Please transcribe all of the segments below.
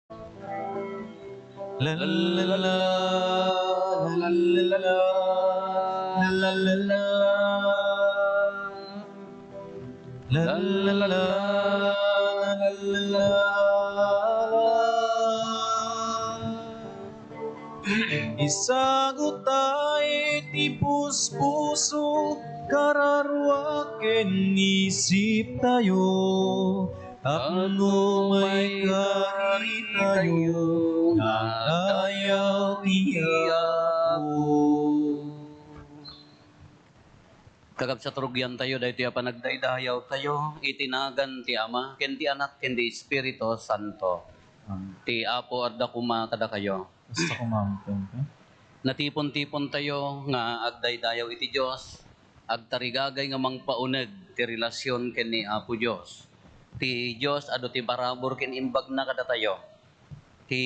La la la la la la la la la la la la la la isagot ay tipos puso kararwaken isip tayo tapno may kari tayo nagayaw tiyapo. Kagab sa turugyan tayo, dahil tiya panagdaydayaw tayo, itinagan ti Ama, kendi Anak, kendi Espiritu Santo. Ti Apo at dakuma kada kayo. Basta kumampen ka. Natipon-tipon tayo nga agdaydayaw iti Diyos, agtarigagay nga mangpauneg ti relasyon ken ni Apo Diyos. Ti Diyos ado ti barabor ken imbag na kada tayo. Ti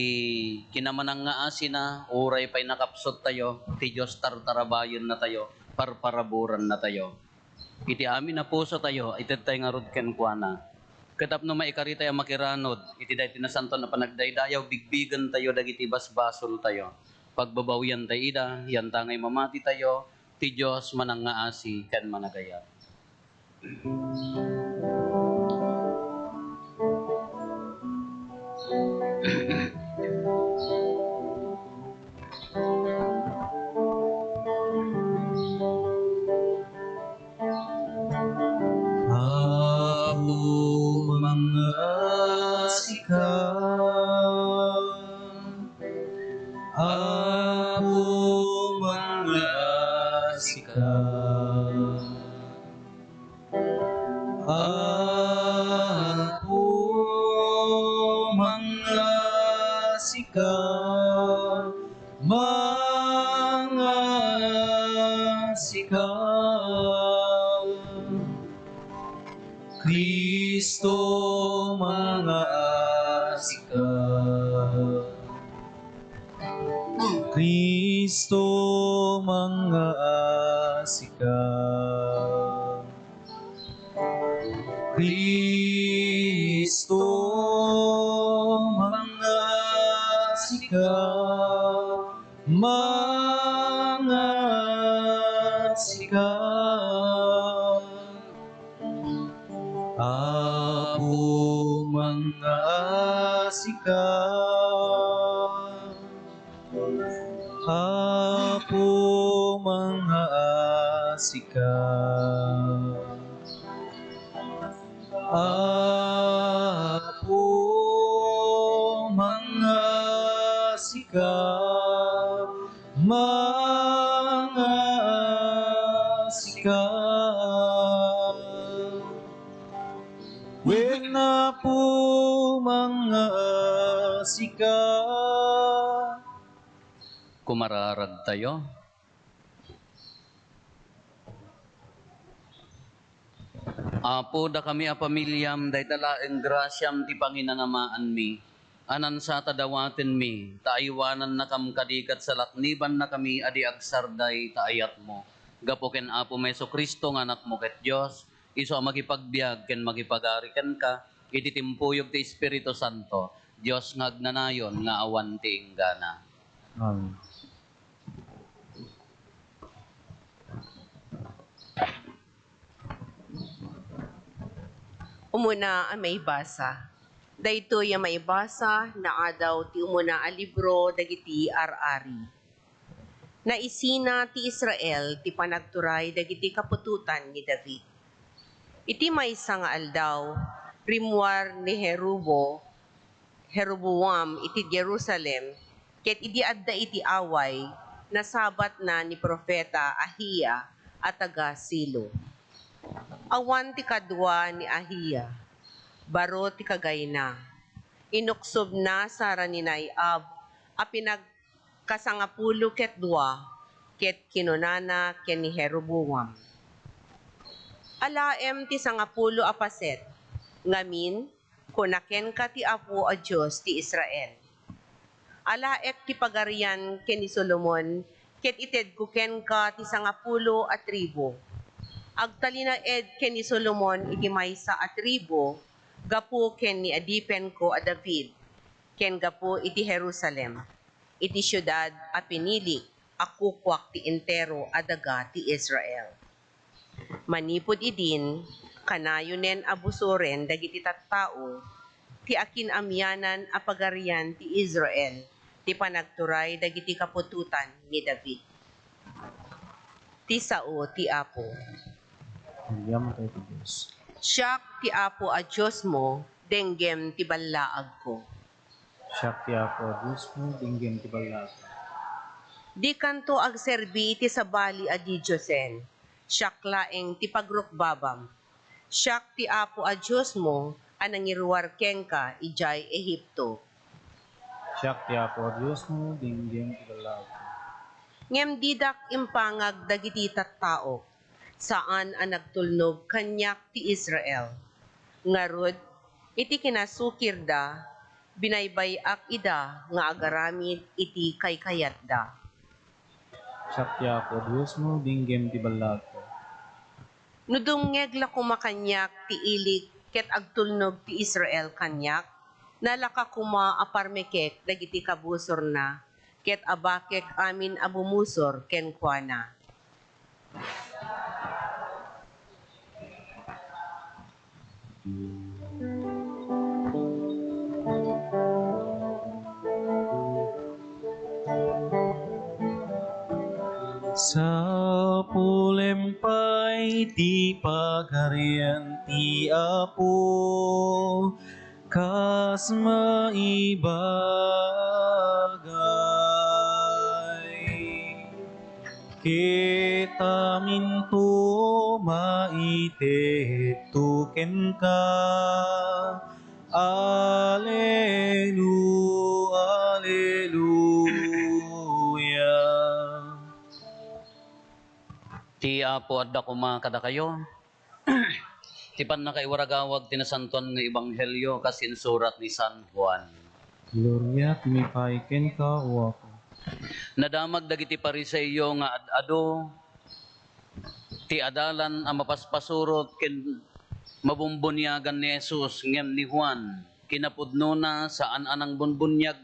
kinamanang nga asina, uray pa'y nakapsot tayo, ti Diyos tartarabayon na tayo, parparaburan na tayo. Iti amin na puso tayo, iti tayo nga rod ken kuana. Katap no maikari tayo makiranod, iti dahi tinasanto na panagdaydayaw, bigbigan tayo, dagiti basbasol tayo. Pagbabawyan tayo ida, yan tangay mamati tayo, ti Diyos manang nga asi, ken managayat. Apo mga sikat, Apo mga sikat, Apo mga sikat, mga sikat. Kristo mga sikat, Kristo mga sikat, Kristo mga sikat, mga sikat. Apo mga sikat, Apo mga sikat, Apo mga sikat, mga sikat. When na po mga sikat. Kumararag tayo. Apo da kami a pamilyam, day dalaeng grasyam ti panginanamaan mi. Anan sa tadawaten mi, taaywanan na kam kadikat sa lakniban na kami adi agsarday taayat mo. Gapo ken Apo Meso Kristo nga anak mo ket Dios, iso magipagbiag ken magipagariken ka, iti timpuyog ti Espiritu Santo, Dios nga agnanayon nga awan ti inggana. Amen. Umuna ang may basa. Daytoy ang may basa na adaw ti umuna a libro dagiti arari. Naisina ti Israel ti panagturay dagiti kapututan ni David. Iti maysa nga aldaw, rimwar ni Jeroboam iti Jerusalem, ket idi adda iti away, nasabat na ni Propeta Ahiya at taga Silo. Awan ti kadwa ni Ahiya, baro ti kagayna. Inuksob na sara ni Naiab, a pinagkasangapulo ket dua, ket kinunana ken ni Jeroboam. Alaem ti sangapulo a paset, ngamin, kunaken ka ti Apo a Diyos ti Israel. Alaek ti pagarian ken ni Solomon, ket ited kuken ka ti sangapulo a tribo. Agtalinaed ken ni Solomon iti maysa a tribo, gapu ken ni adipen ko a David. ken gapo iti Jerusalem, iti syudad a pinili a kukwak ti entero a daga ti Israel. Manipod idin, kanayo nen abusoren dagiti tattao, ti akin amyanan a pagarian ti Israel, ti panagturay dagiti kapututan ni David. Ti sao ti Apo. William tayo ti Diyos. Siak ti Apo a Diyos mo, denggem ti ballaag ko. Siya ti Apo, Diyos mo, dinggin ti balag. Di kanto agserbi ti sabali a di Diyosen, siak laeng ti pagrukbabam. Siak ti Apo a Diyos mo, anangiruar kengka ijay Ehipto. Siya ti Apo, Diyos mo, dinggin ti balag. Ngem didak impangag dagiti tattao, saan ang nagtulnog kanyak ti Israel. Ngarud, iti kinasukir da, binaybayak ida nga agaramid iti kaykayat da. Siya ti Apo, Diyos mo, dinggin ti balag. Nudumngeg la kumakanyak ti ilik ket agtulnog ti Israel kanyak, nalaka kuma aparmekek dagiti kabusor na, ket abakek amin abumusor ken kuana. Sa pulempay ti pagarian ti Apo, kas maibagay. Kita minto maitet tuken ka, Alleluia, Alleluia. Ti Apo adda kuma kada kayo. Ti pan nakaiwaragawag tinasantuan nga ebanghelyo kasin surat ni San Juan. Gloria tumipaiken ka o ako. Nadamag dagiti Pariseo nga ad-ado ti adalan ang mapaspasurot ken mabumbunyagan ni Jesus ngem ni Juan kinapudno na saan anang bunbunyag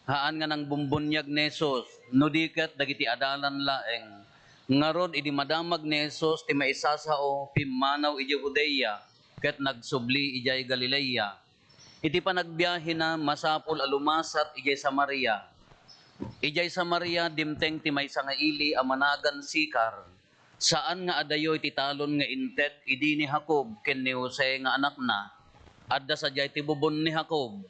haan nga nang bumbunyag ni Jesus no diket dagiti adalan laeng ngarod idi madamag ni Jesus ti maisasao pimmanaw iti Judea ket nagsubli ijay Galilea iti panagbiyahe na masapul a lumasat ijay Samaria. Ijay Samaria dimteng ti maysa nga ili a managan Sikar. Saan nga adayoy ti talon nga inted idi ni Jacob ken ni Jose nga anak na. Adda sadyay ti bubon ni Jacob.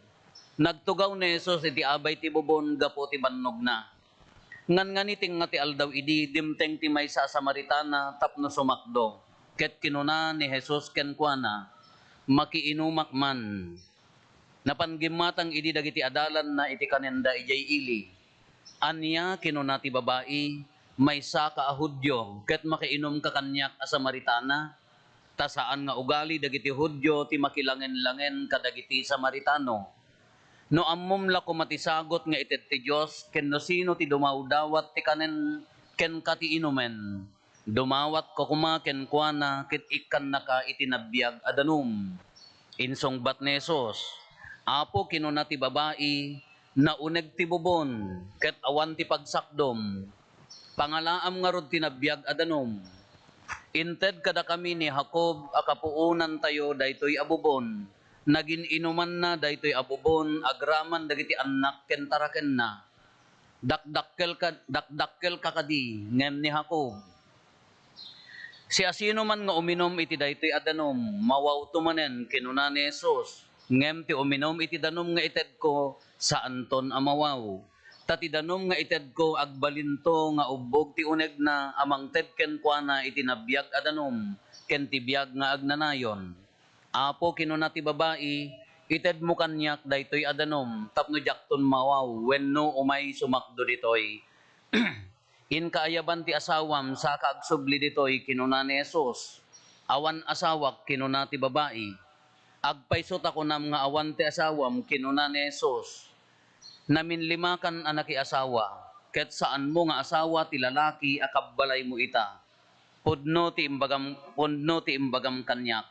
Nagtugaw ni Jesus iti abay ti bubon gapo ti bannog na. Ngan nga niting nga ti aldaw idi dimteng ti maysa a Samaritana tapno sumakdo. Ket kinuna ni Jesus ken kuana makiinumak man. Napanggimatang idi dagiti adalan na iti kanenda ijay ili. Anya kinuna ti babai, maysa ka a Hudyo, ket makainom ka kanyak a Samaritana, ta saan nga ugali dagiti Hudyo ti makilangen-langen kadagiti Samaritano. No ammom la kumatisagot nga ited ti Dios ken no sino ti dumawdawat ti kanen ken kati inumen. Dumawat ko kuma ken kuana ket ikkan naka itinabiyag adanum. Insong bat ni Jesus, Apo kinuna ti babai, nauneg ti bubon, ket awan ti pagsakdom. Pangalaam nga rod tinabiyag adanom. Inted kada kami ni Jacob akapuunan tayo daytoy abubon. Nagin inuman na daytoy abubon agraman dagiti anak ken taraken na. Dakdakkel ka kadi ngem ni Jacob. Si asino man nga uminom iti daytoy adanom, mawaw tumanen kinuna ni Jesus. Ngem ti uminom iti danom nga ited ko, saanton amawaw. Tati danom nga ited ko agbalinto nga ubog ti uneg na amang ted ken kuana iti nabiyag adanom, ken ti biyag nga agnanayon. Apo kinuna ti babae, ited mo kanyak daytoy adanom, tapno jakton mawaw, wenno umay sumakdo ditoy. In kaayaban ti asawam sa kaagsubli ditoy kinuna ni Jesus. Awan asawak kinuna ti babae. Agpaysot ako nam nga awan ti asawam kinuna ni Jesus. Naminlimakan anak asawa, ket saan mo nga asawa ti lalaki akabbalay mo ita. Pudno ti imbagam kanyak.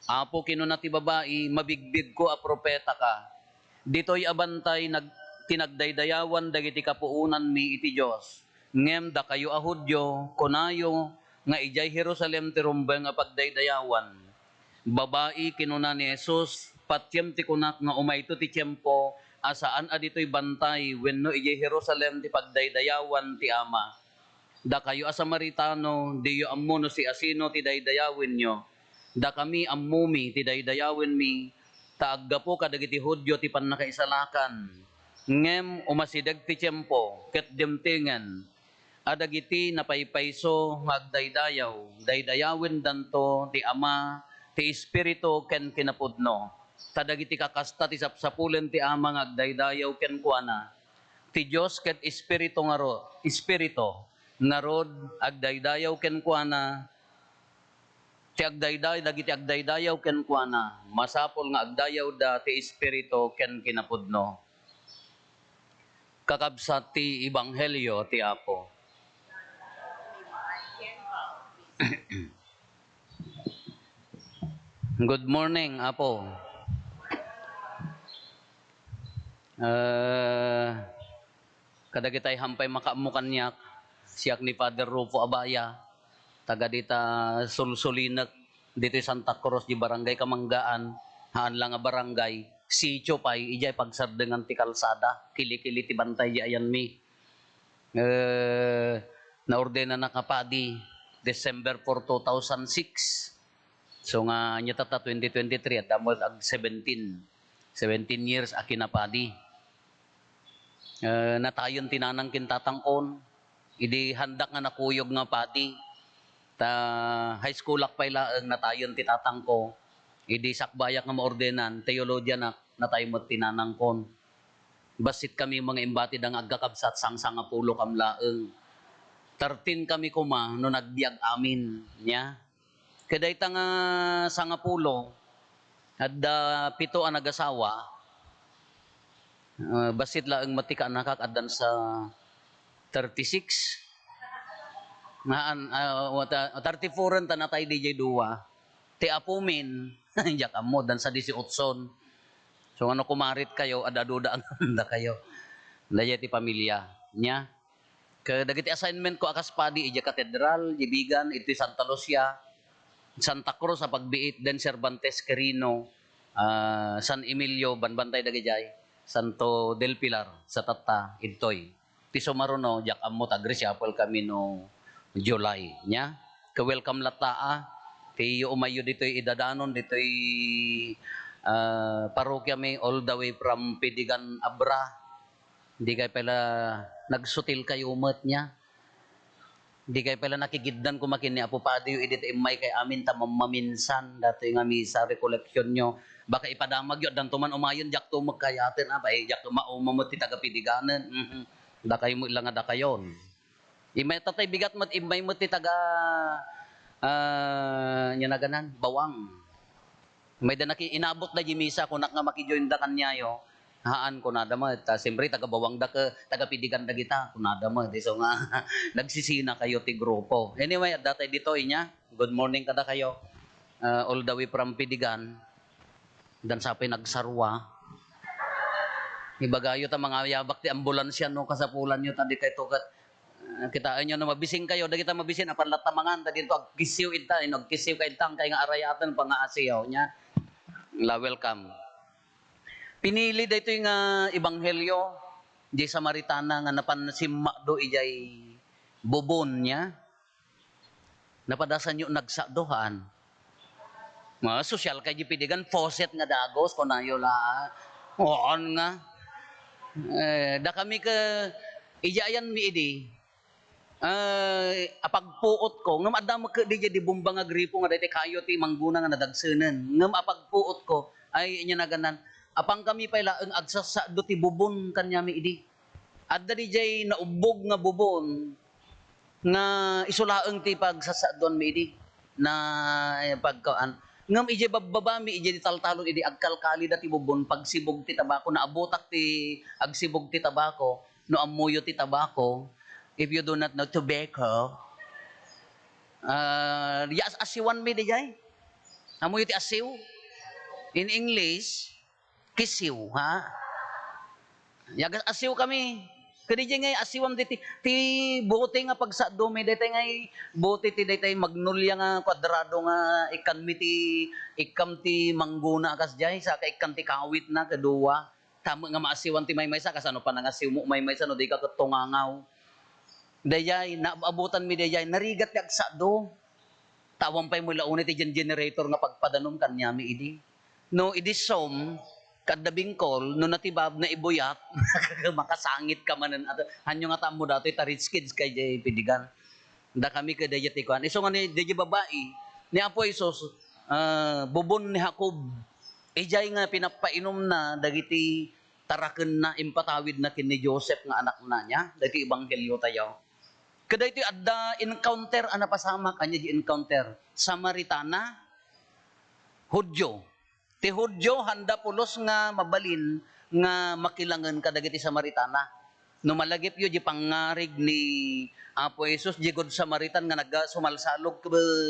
Apo kinuna ti babae, mabigbig ko a propeta ka. Dito'y abantay tinagdaydayawan dagiti kapuunan mi iti Dios. Ngem da kayo a Hudyo, kunayo nga ijay Jerusalem ti rumbeng nga pagdaydayawan. Babae kinuna ni Jesus, patyem ti kunak nga umayto ti tiyempo, asaan adito'y bantay wenno ijay Jerusalem ti pagdaydayawan ti Ama. Da kayo a Samaritano, diyo ammo no si asino ti daydayawin nyo. Da kami ammumi ti daydayawin mi, taagga po kadagiti Hudyo ti pannakaisalakan. Ngem umasideg ti tiyempo, ket dimtingan, adagiti napaypayso magdaydayaw, daydayawin danto ti Ama, ti Espiritu ken kinapudno. Tadagiti kakasta ti sapsapulen ti Ama ngagdaydayaw ken kuana. Ti Dios ket Espiritu ngarod agdaydayaw ken kuana. Ti dagiti agdaydayaw ken kuana. Masapol nga agdayaw da ti Espiritu ken kinapudno. Kakabsat ti Ebanghelyo ti Apo. Good morning, Apo. Kadagitay hampay makaamukanyak, siyak ni Father Rufo Abaya, taga dita Sulsulinak, dito Santa Cruz, di barangay Kamanggaan, haan lang nga barangay, sityo pay, ijay pagsardengan ti kalsada, kili-kili ti bantay di ayan mi. Naordena na kapadi, December 4, 2006. So nga niya tata 2023 at damo ag 17 years akinapadi. Natayon tinanang kintatangkon, idi handak nga nakuyog nga padi. Ta high school akpay laeng natayon ti tatangko. Idi sakbayak nga maordenan, teologya na natayon mo tinanangkon. Basit kami mga imbatid ang agkakabsat sang pulo kam laeng. 13 kami kuma no nagbiag amin nya. Kaday nga sangapulo at 7 ang nagasawa, basit laeng matika nakak adan sa 36. 34 ta natay DJ duwa. Ti apumin, jak amo dan sa 18. So ano kumarit kayo, adaduda ang handa kayo. Daya ti pamilya nya. Kadagiti assignment ko akas padi ija katedral, Jibigan, iti Santa Lucia, Santa Cruz sa pagbiit, den Cervantes Quirino, San Emilio, Banbantay Dagijay, Santo del Pilar, sa Tata, Idtoy. Piso maruno, jak ammo tagresyapol kami no July, nya. Ka-welcome lataa, ti umayo dito'y idadanon, dito'y parokya may all the way from Pidigan, Abra. Hindi kayo pala nagsutil kayo umat niya. Di kay pala nakikiddan ko makini Apo Padre yung edit imay kay amin maminsan dato yung misa recollection nyo. Baka ipadamag yun, dan tuman umayon, jak tumag kayatin, jak maumamot ti tagapidiganan. Da kayo mo ilang da kayon. Imay tatay bigat mat, imay mo ti taga, nyanaganan, bawang. May da inabot na misa kung nga makijoin da kanyayo. Haan ko nada mo, siyempre taga-bawang da ka, taga-pidigan da kita, kung nada mo, so nga, nagsisina kayo ti grupo. Anyway, at datay dito inya, good morning kada kayo, all the way from Pidigan, dan sa pinagsarwa, ibagayo ta mga yabak ti ambulansya no, kasapulan nyo, tadi kay tukat, kitaan nyo na mabising kayo, da kita mabising, apan latamangan, tadi ito, agkisiw ita, agkisiw ka itang, kaya nga arayatan, pang-aasiyaw niya, la welcome. Pinili dito yung Ebanghelyo, di Samaritana nga napansimma do ijay bubon niya. Napadasan yung nagsadohan. Mga sosyal kay Pidigan, faucet nga dagos, kunayo la. Oon nga. Da kami ka, ijayan mi idi. Apagpuot ko, ngam adama ka di di bumba nga gripo nga dati kayo ti mangguna nga nadagsunan. Ngam apagpuot ko, ay inya naganan, apang kami pala ang agsasado ti bubon kanya mi idi. Adda di jay naubog nga bubon nga isulaeng ti pagsasadon mi idi na pagkaan. Ngam ije bababa mi ije di taltalon idi agkalkali dati bubon pagsibog ti tabako na abutak ti agsibog ti tabako no amuyo ti tabako. If you do not know tobacco, yes asiwan mi di jay. Amuyo ti asiw. In English, kisiw, ha? Yagas asiw kami. Kadi ngay asiwam ti bote nga pagsa dumi daytay ngay bote ti daytay magnolya nga kwadrado nga ikam ti mangguna kas jay sa ka ikam ti kawit na kadua. Tama nga maasiwan ti maymaysa kasano pa nangasiw mo maymaysa no di ka katungangaw. Dayay naabutan mi dayay narigat yak sa do. Tawang pay mo launay ti generator nga pagpadanom kanyami idi. No idi som kada bingkol no natibab na ibuyat makasangit ka manen ato hanyo nga tamo dato ta rich kids kay jay pidigan da kami kay dayet ikuan iso nga ni dayet babae ni Apo Isos bubon ni Jacob ijay nga pinapainom na dagiti taraken na impatawid na kin ni Joseph nga anak na niya dagiti ebanghelyo tayo kada iti adda encounter ana pasama kanya di encounter Samaritana Hudyo. Ti Hudyo handa pulos nga mabalin nga makilangan kadagiti Samaritana. No malagip yu di pangarig ni Apo Jesus di god Samaritan nga nagasumalsalog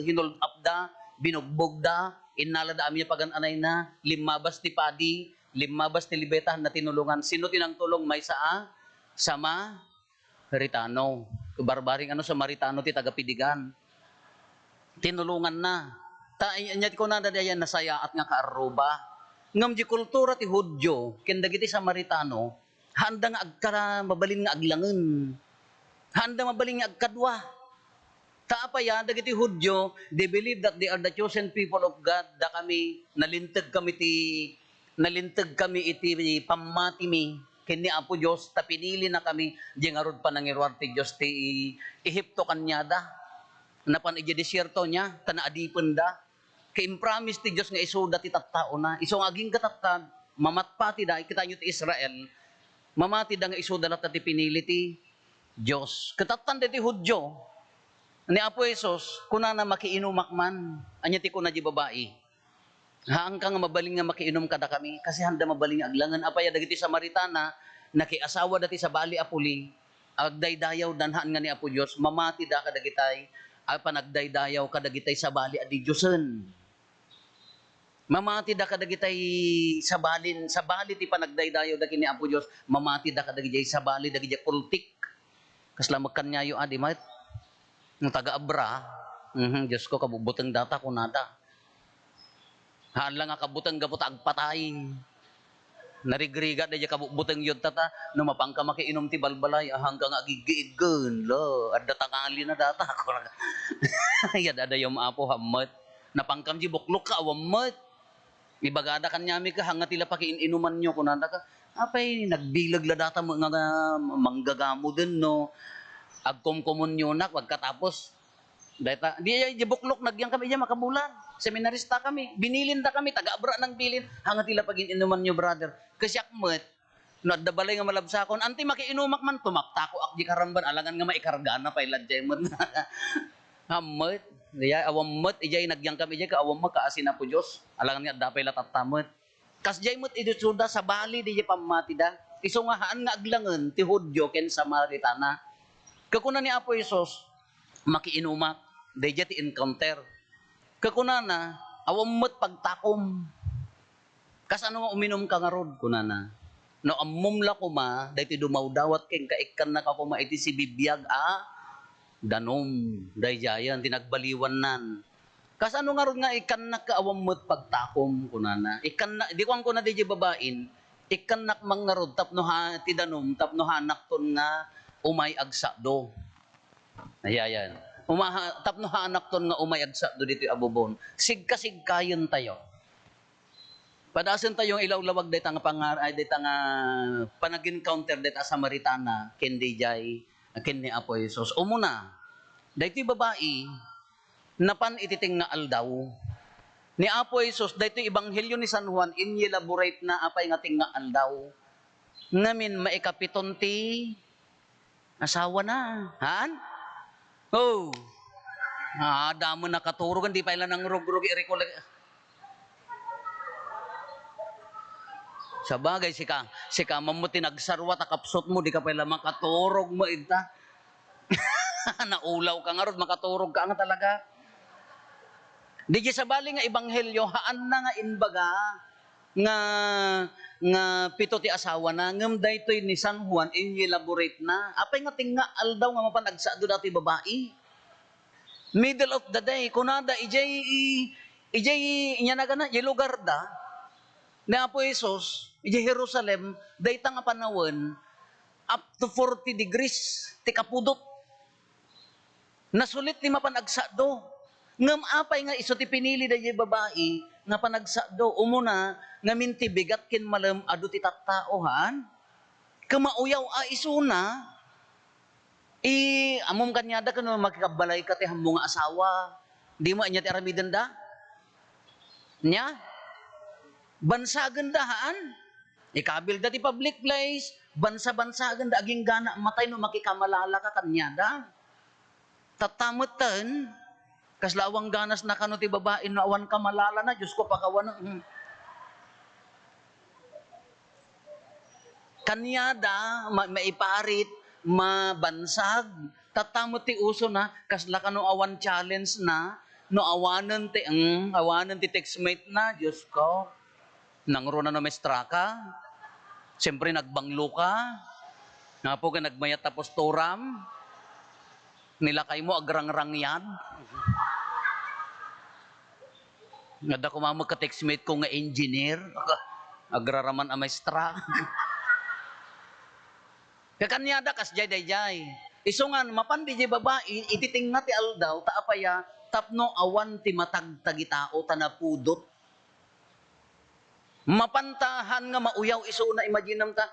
hinold up da, binugbog da, inalada amya pagan-anay na, limabas ti padi, limabas ti libetahan na tinulungan. Sino tinang tulong may saa? Samaritano. Barbaring Samaritano ti tagapidigan. Tinulungan na. Nyat ko na dadayan nasaya at nga kaaruba. Ngam di kultura ti Hudyo, kendagiti Samaritano, handa nga agkara mabalin nga aglangen. Handa mabalin nga agkadwa. Taapaya, dagiti Hudyo, they believe that they are the chosen people of God, da kami, nalintag kami iti pamati mi, kini Apo Diyos, ta pinili na kami, di nga rod panangirwar ti Diyos, ti Ehipto kanyada, napan iti desierto niya, tanaadipin da, kay-promise ti Diyos nga isuda ti tattao na. Iso nga aging katattad, mamatpati da, kita nyo ti Israel, mamati da nga isuda na ti pinili ti Diyos. Katattan ti Hudyo, ni Apo Jesus, kuna na makiinumak man, anya ti kuna di babae. Haang ka nga mabaling nga makiinom kada kami, kasi handa mabaling aglangan. Apaya dagiti Samaritana, nakiasawa dati sa bali apuli, agdaydayaw danhaan nga ni Apo Diyos, mamati da kadagitay, panagdaydayaw kadagitay sa bali adi Diyosen. Mamati da kadagitay sa bali ti panagdaydayaw da kini Apo Dios, mamati da kadagitay sa bali dagiti kultik. Kasla magkanyayo adi mat. Ng taga-abra, Diyos ko kabubutang data ko nada. Haan lang nga kabutang gabot agpatay. Narigriga da kabubutang yun tata, no mapangka makiinom ti balbalay, hanggang agigiigan, lo, adda tangali na data ko. Yada da yung Apo hamat. Napangkam di buklok ka, awamat. Ibagada kanyami ka, hanga tila pakiinuman nyo, kunanda ka, apay, nagbilag la data mga manggagamo din, no. Agkumkumun nyo na, wagkatapos. Di buklok, nagyang kami dyan, makabulan. Seminarista kami, binilin da kami, taga-abra ng bilin, hanga tila pakiinuman nyo, brother. Kasi akmet, no, addabalay nga malabsakon, anti makiinumak man, tumaktako akdi karamban, alangan nga maikargana, pailadjay mo na. Hamet, diya awammet ijay nagyang kami ijay ka awammet kaasin na po Dios. Alangan nga dapay latatammet. Kas jay met idutsuda sa bali di pamati da. Iso nga haan nga aglangen ti Hudyo ken Samaritana. Kakuna ni Apo Isos makiinumak dayjay ti encounter. Kakuna na awammet pagtakom. Kas ano nga uminom ka nga rod kunana. No ammumla ko ma dayti dumawdawat ken kaikkan na ka kuma iti si bibiyag danom, dayjayan, tinagbaliwan nan. Kasano nga ron nga, ikanak ka awamot pagtakom, kunana. Di ko ang kuna di babain, ikanak mang nga ron, tapno ti danom, tapno hanak ton nga, umay agsado. Ayayan. Tapno hanak ton nga, umay agsado dito abubon. Sigka-sigkayon tayo. Padasan tayong ilaw-lawag dito nga panag-encounter dito sa Samaritana, kendi jay, ken ni Apo Jesus. Umuna, daytoy babae, napan ititing nga aldaw. Ni Apo Jesus, daytoy ebanghelyo ni San Juan, inelaborate na apay nga ting nga aldaw. Ngamin, maikapiton ti asawa na. Han? Oh. Damo na katurugan, di pa ilan ang rug-rug i-recollect. Sa bagay, si kamam mo tinagsarwa, takapsot mo, di ka pala makaturog mo, ita. Naulaw ka nga ron, makaturog ka nga talaga. Di sa bali nga ebanghelyo, haan na nga inbaga, nga pito ti asawa na ngem daytoy ni San Juan elaborate na apay nga tinga aldaw nga mapanagsa do dati babae. Middle of the day kunada ijay inya na gana lugar da ni Apo Jesus ijay Jerusalem dayta nga panawon up to 40 degrees ti kapudot. Nasulit ni mapanagsa do. Ngem apay nga iso ti pinili dayjay babae nga panagsa do umuna nga minti bigat kin malam adu ti tattaohan kamauyaw a isuna amom kanyada kano makikabalay ka ti hammo nga asawa di mo anya ti aramiden da nya bansagan dahaan ikabil da ti public place bansa-bansagan da aging gana matay no makikamalala ka kanyada tatamutan kaslawang ganas na kano ti babae no awan kamalala na Diyos ko pakawan kanyada maiparit mabansag tatamot ti uso na kasla kano awan challenge na no awanan ti textmate na Diyos ko nangro na no mestra ka siyempre nagbanglo ka nga po ka nagmayat tapos turam nilakay mo agrang-rangyad nga da kumamag ka textmate ko nga engineer agraraman a maestra kakanyada kas jay iso nga mapandi jay babae ititing nga ti aldaw taapaya tapno awan ti matagtagitao tanapudot mapantahan nga mauyaw iso na imaginam ta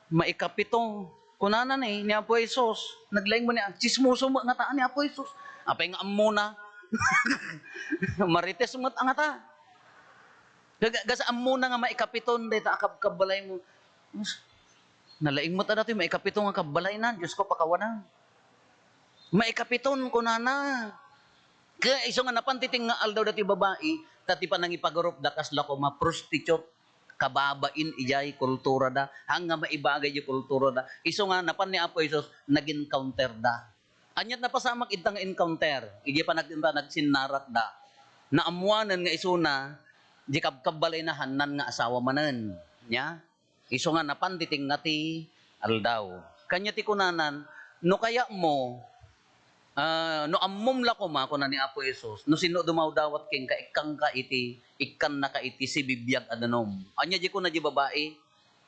maikapito kunanan ni Apo Jesus naglaing mo ni chismoso mo nga taan ni Apo Jesus apay nga ammo na marites mo ang ata gasa ammo na nga maikapiton dayta akab-kabalay mo nalaing mo ta dati maikapiton nga kabalay na Diyos ko pakawanan maikapiton kunana kaya iso nga napantiting nga aldaw dati babae tati pa nangipagarup da kasla ko ma-prostitute kababain ijay kultura da hanga maibagay yung kultura da iso nga napan ni Apo Jesus nag-encounter da anyat na pasamak itang encounter iji pa nagsinarat da naamuanan nga iso na di kabkabalay na hanan nga asawa manen nya iso nga napantiting nga ti aldaw kanya ti kunanan no kaya mo no ammom la ko ma kunan ni Apo Jesus no sino dumaw dawat king kaikang ka iti ikkan na ka iti si bibiyag adanom anya di ko na di babae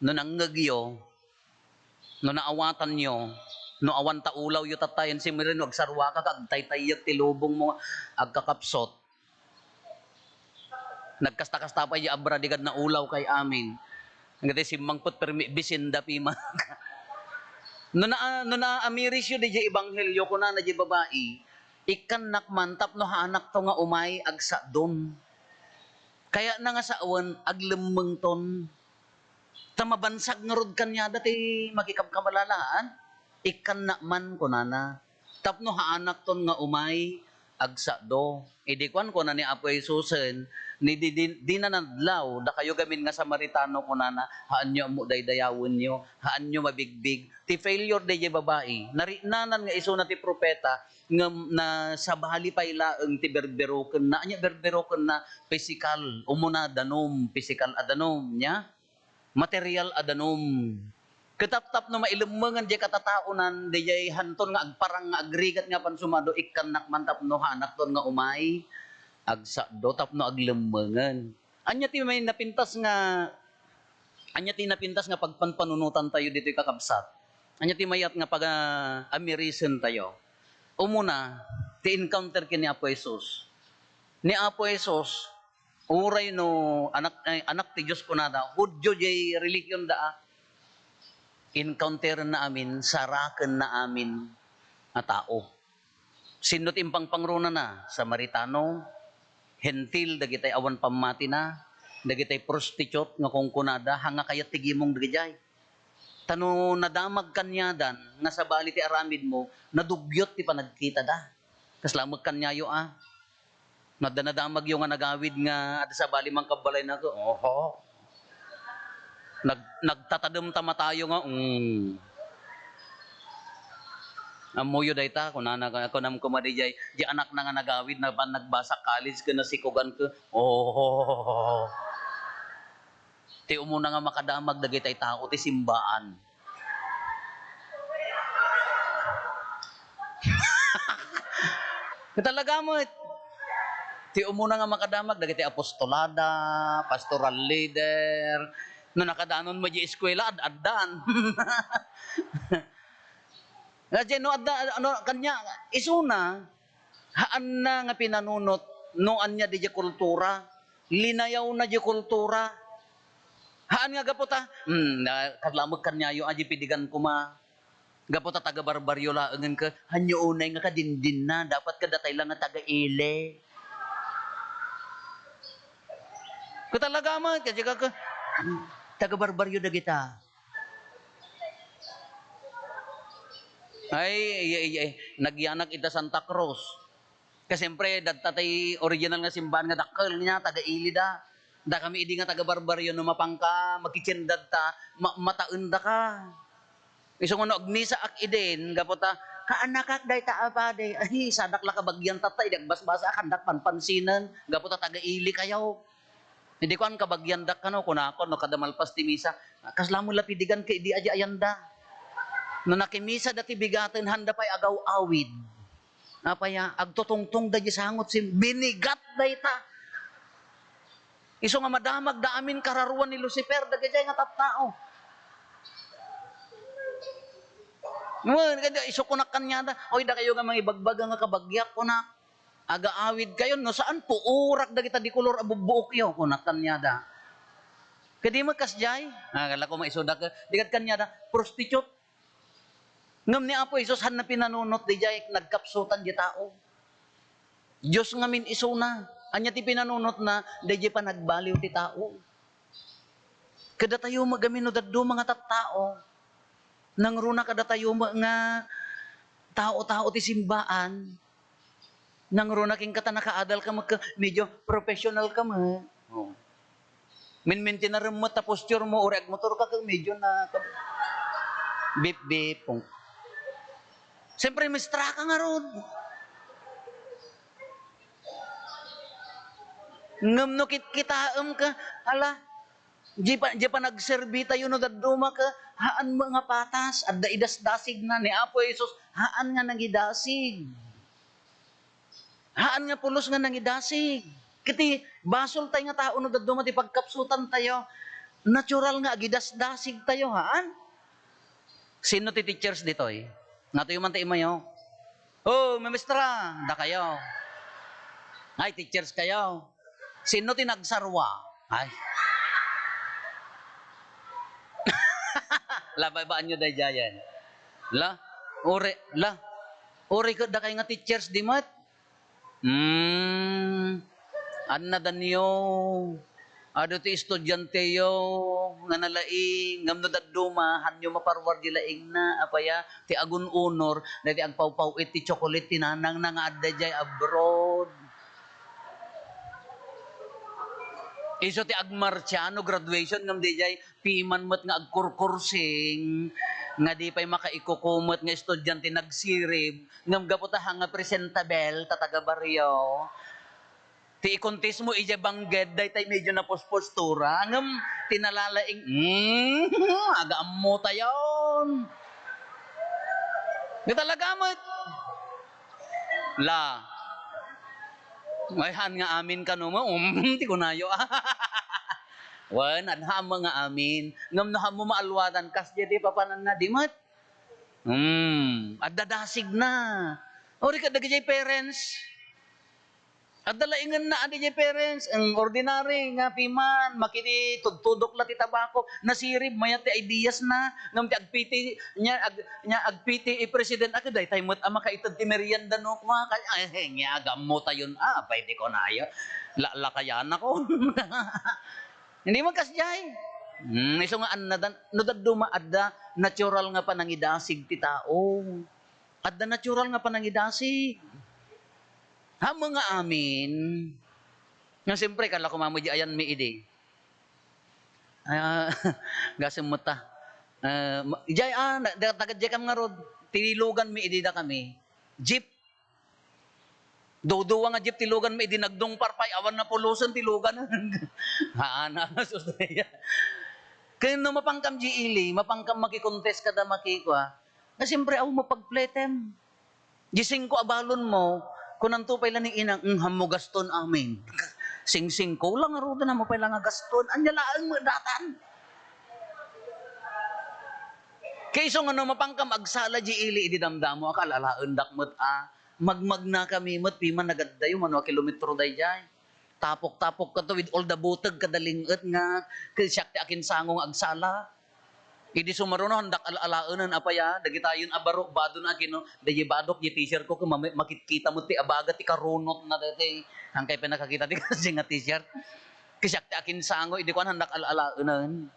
no nanggagyo no naawatan nyo no awan taulaw yu tatayan si Mireno agsarwa ka kag taytayag ti lubong mo agkakapsot nagkasta-kasta pa yu abra digad na ulaw kay amin ngati si mangput permi bisinda pima no na amiris yu di ebanghelyo ko na di babae ikan nakmantap no hanak to nga umay agsa don kaya na nga saon aglemeng ton tamabansag nga rod kanya dati makikabkamalalaan ikan nakman ko na tapno haanak ton nga umay agsa do idikwan ko na ni Apo Jesusen ni di na nadlaw da kayo gamin nga Samaritano ko na haan nyo mo daydayawon nyo haan nyo mabigbig ti failure day babae narinanan nga iso na ti propeta nga na sa bahali pa ilaeng ti berberoken na anya berberoken na physical umuna danom physical adanom nya material adanom ketap-tap no mailemengan di katataonan di jay hanton nga agparang nga agrigat nga pansumado ikkan nakmantap no hanak ton nga umay agsa do tapno aglemengan anya ti napintas nga pagpanpanunutan tayo dito kakabsat anya ti mayat nga pag amirisen tayo umuna ti encounter kini Apo Jesus ni Apo Jesus uray no anak ti Dios kunada Hudyo jay religion da encounter na amin saraken na amin na tao sino timpang pangruna na Samaritano hentil dagitay awan pamati na dagitay prostitute nga kung kunada hanga kayat tigimong dagijay tano nadamag kanyadan nga sa bali ti aramid mo nadugyot ti panagkita da kaslamag kanyayo nadamag yung nga nagawid nga ada sa bali mang kabalay na ko oho nagtatadem tamatayo nga amuyo dayta kunana kunam kumadijay di anak na nga nagawid na ban nagbasa college ka na sikugan ko Ti umuna nga makadamag dagitay tao ti simbaan. Talaga mo, ti umuna nga makadamag dagiti apostolada, pastoral leader, no nakadanon mo di eskwela ad-addan. Nga no adda ano kanya isuna haan na nga pinanunot no anya di kultura, linayaw na di kultura. Haan nga gaputa, kadlamag kanyayo aji pidigan kuma. Gaputa taga barbaryo laengen ka, hanyo unay nga kadindin na, dapat ka datay lang nga taga ile. Ko talaga man, kasi ka taga barbaryo da kita. Ay, nagyanak ita Santa Cruz. Kasi siyempre, tatay original nga simbahan nga dakkel niya, taga ili da. Da kami idi nga taga barbaryo no mapangka, magkitsindad ta, mataunda ka. Iso nga no, misa ak idin, gapota, kaanakak day ta apade, ay, sadak la kabagyan tatay, dagbasbasa kandak panpansinan, gapota taga ili kayaw. Hindi ko an kabagyan dak kano, kunakon, no, kadamalpas ti misa, kaslamon lapidigan ka, idi aja ayanda. No nakimisa dati bigaten, handa pa'y agaw awid. Apaya, agtutungtong da sangot sim, binigat day ta. Iso nga madamag da amin kararuan ni Lucifer, dagajay nga tattao. Iso kunak kanya da, oy da kayo nga mga ibagbaga nga kabagyak kunak. Aga-awid kayo, no saan po urak da kita di kulor abubuok yo, kunak kanya da. Kadi magkasjay, kala ko maisuda ka, dikat kanya da, prostitute. Ngam ni Apo Isos, han na pinanunot di jay, nagkapsutan di tao. Diyos ngamin iso na, anya ti pinanunot na, di jay pa nagbaliw ti tao. Kada tayo magamino daddo mga tattao, nang runa kada tayo nga tao-tao ti simbaan, nang runa king kata nakaadal ka medyo professional ka mo. Oh. Min-minti na rin mo ta posture mo, ureg motor ka medyo na bip-bip. Siyempre, mistra ka nga ron. Ngam no kitaam ka, ala, di pa nagserbi tayo no daduma ka, haan mga patas, at daidas-dasig na ni Apo Isos, haan nga nangidasig. Haan nga pulos nga nangidasig. Kiti, basol tayo nga tao no daduma, ti pagkapsutan tayo, natural nga, agidas-dasig tayo, haan? Sino ti teachers dito eh? Nga tayo man tayo mayo. Oh, mamestra, da kayo. Ay, teachers kayo. Sino ti nagsarwa? Ay. Labay-baan nyo dahi jayan. Uri ka da kayo nga teachers di mat? Anna danyo. Ado ti estudyante yo, nga nalaing, ngam no daduma, hanyo maparwar di laing na, apaya, ti agun unor, na ti agpaw-paw ti chocolate, tinanang na nga adda jay abroad. Iso ti agmartiano, graduation, ngam di jay, piman mo't nga agkurkursing, nga di pa'y makaikukumot nga estudyante nagsirib, ngam gaputaha nga presentable, tataga baryo, ti ikontis mo ija bangged, day tay medyo na pospostura, ngam tinalalaing, agaam mo tayon. Di talaga mo. May han nga amin ka no mo, ti kunayo. Wan, anham nga amin. Ngam na mo maalwadan, kas di papanan na, di mat. At dadasig na. Ori ka dagajay parents. At dalaingan na adi jay parents, ang ordinary nga piman, makiti tudtudok la ti tabako, nasirib mayat ti ideas na, ngam ti agpiti nya agpiti president akid day tay met ama kaitad ti merienda no kwa kay nga agam mo tayon pwede ko na ayo. La kayan ako. Hindi man kasjay. Iso nga annadan no daduma adda natural nga panangidasig ti tao. Adda natural nga panangidasig. Ha mga amin, nga siyempre, kala ko mamuji ayan mi idi. Gasim mo ta. Jay, tagadjay kam nga rod, tinilugan mi idi da kami. Jeep. Duduwa nga jeep tilugan mi idi, nagdong parpay, awan na pulusan tilugan. Haana, susaya. Kaya no mapangkam GILI, mapangkam makikontest kada makikwa, na siyempre ako mapagpletem. Gising ko abalon mo, kung nanto pa ilan ni inang, mo gaston amin. Sing-sing ko lang, aruda na mo pa ilang gaston. Anyalaan mo datan. Kayso nga no mapangkam agsala GILI, ididamdamo, akalalaan dakmat magmag na kami, mat piman nagaddayo, mano kilometro day jay. Tapok-tapok ka to with all the butag kadalingat nga, kasyakti akin sangong agsala. Idi sumaruno, handak alaalaanan apaya, dagitayon abaro, bado na akin, no? Dayi badok, di t-shirt ko, kung makikita mo ti abaga, ti karunot na dati. Ang kay pinakakita ti kasi nga t-shirt. Kasyakti akin sango, idi ko handak alaalaanan.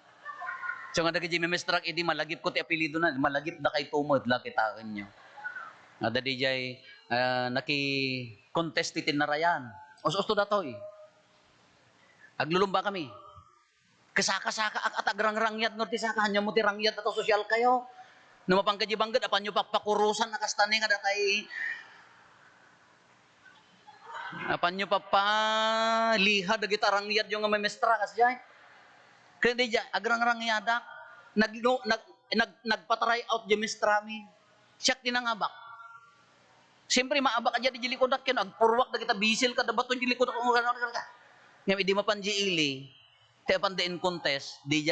So nga dagi may mestrak, idi malagip ko ti apelido na, malagip na kay tumod, lakitaan nyo. Dadi jay, naki-contest ti tinarayan. Os-os to datoy. Aglulumba kami. Kasaka-saka at agrang-rangyat no ti saka hanya mo ti rangyat ato sosyal kayo. No mapangkajibanggad apan nyo papakurusan na kastani nga datay. Apan nyo papaliha dagita rangyat yung may mestra kas jay. Kaya di jay agrang-rangyadak nagpatry out di mestra mi. Siyak tinangabak. Siyempre maabak aja di jilikodak ken agpurwak dagita bisil kada baton jilikodak ko ngam idi mapan GILI, te pandain contest, DJ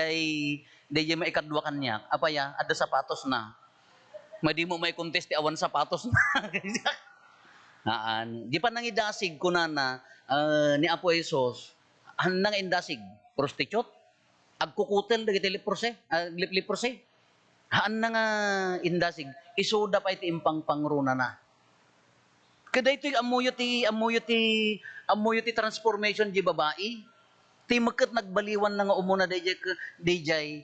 maikadwa kanyak, apaya, ada sapatos na. Madi mo may contest, ti awan sapatos na. Di pa nangidasig ko na ni Apo Jesus, nang indasig, prostitute, agkukutel, dagiti liprose. Haan na nga indasig, isuda pa iti impang pangruna na. Kada ito amuyo ti transformation di babae. Ti maket nagbaliwan na nga umuna DJ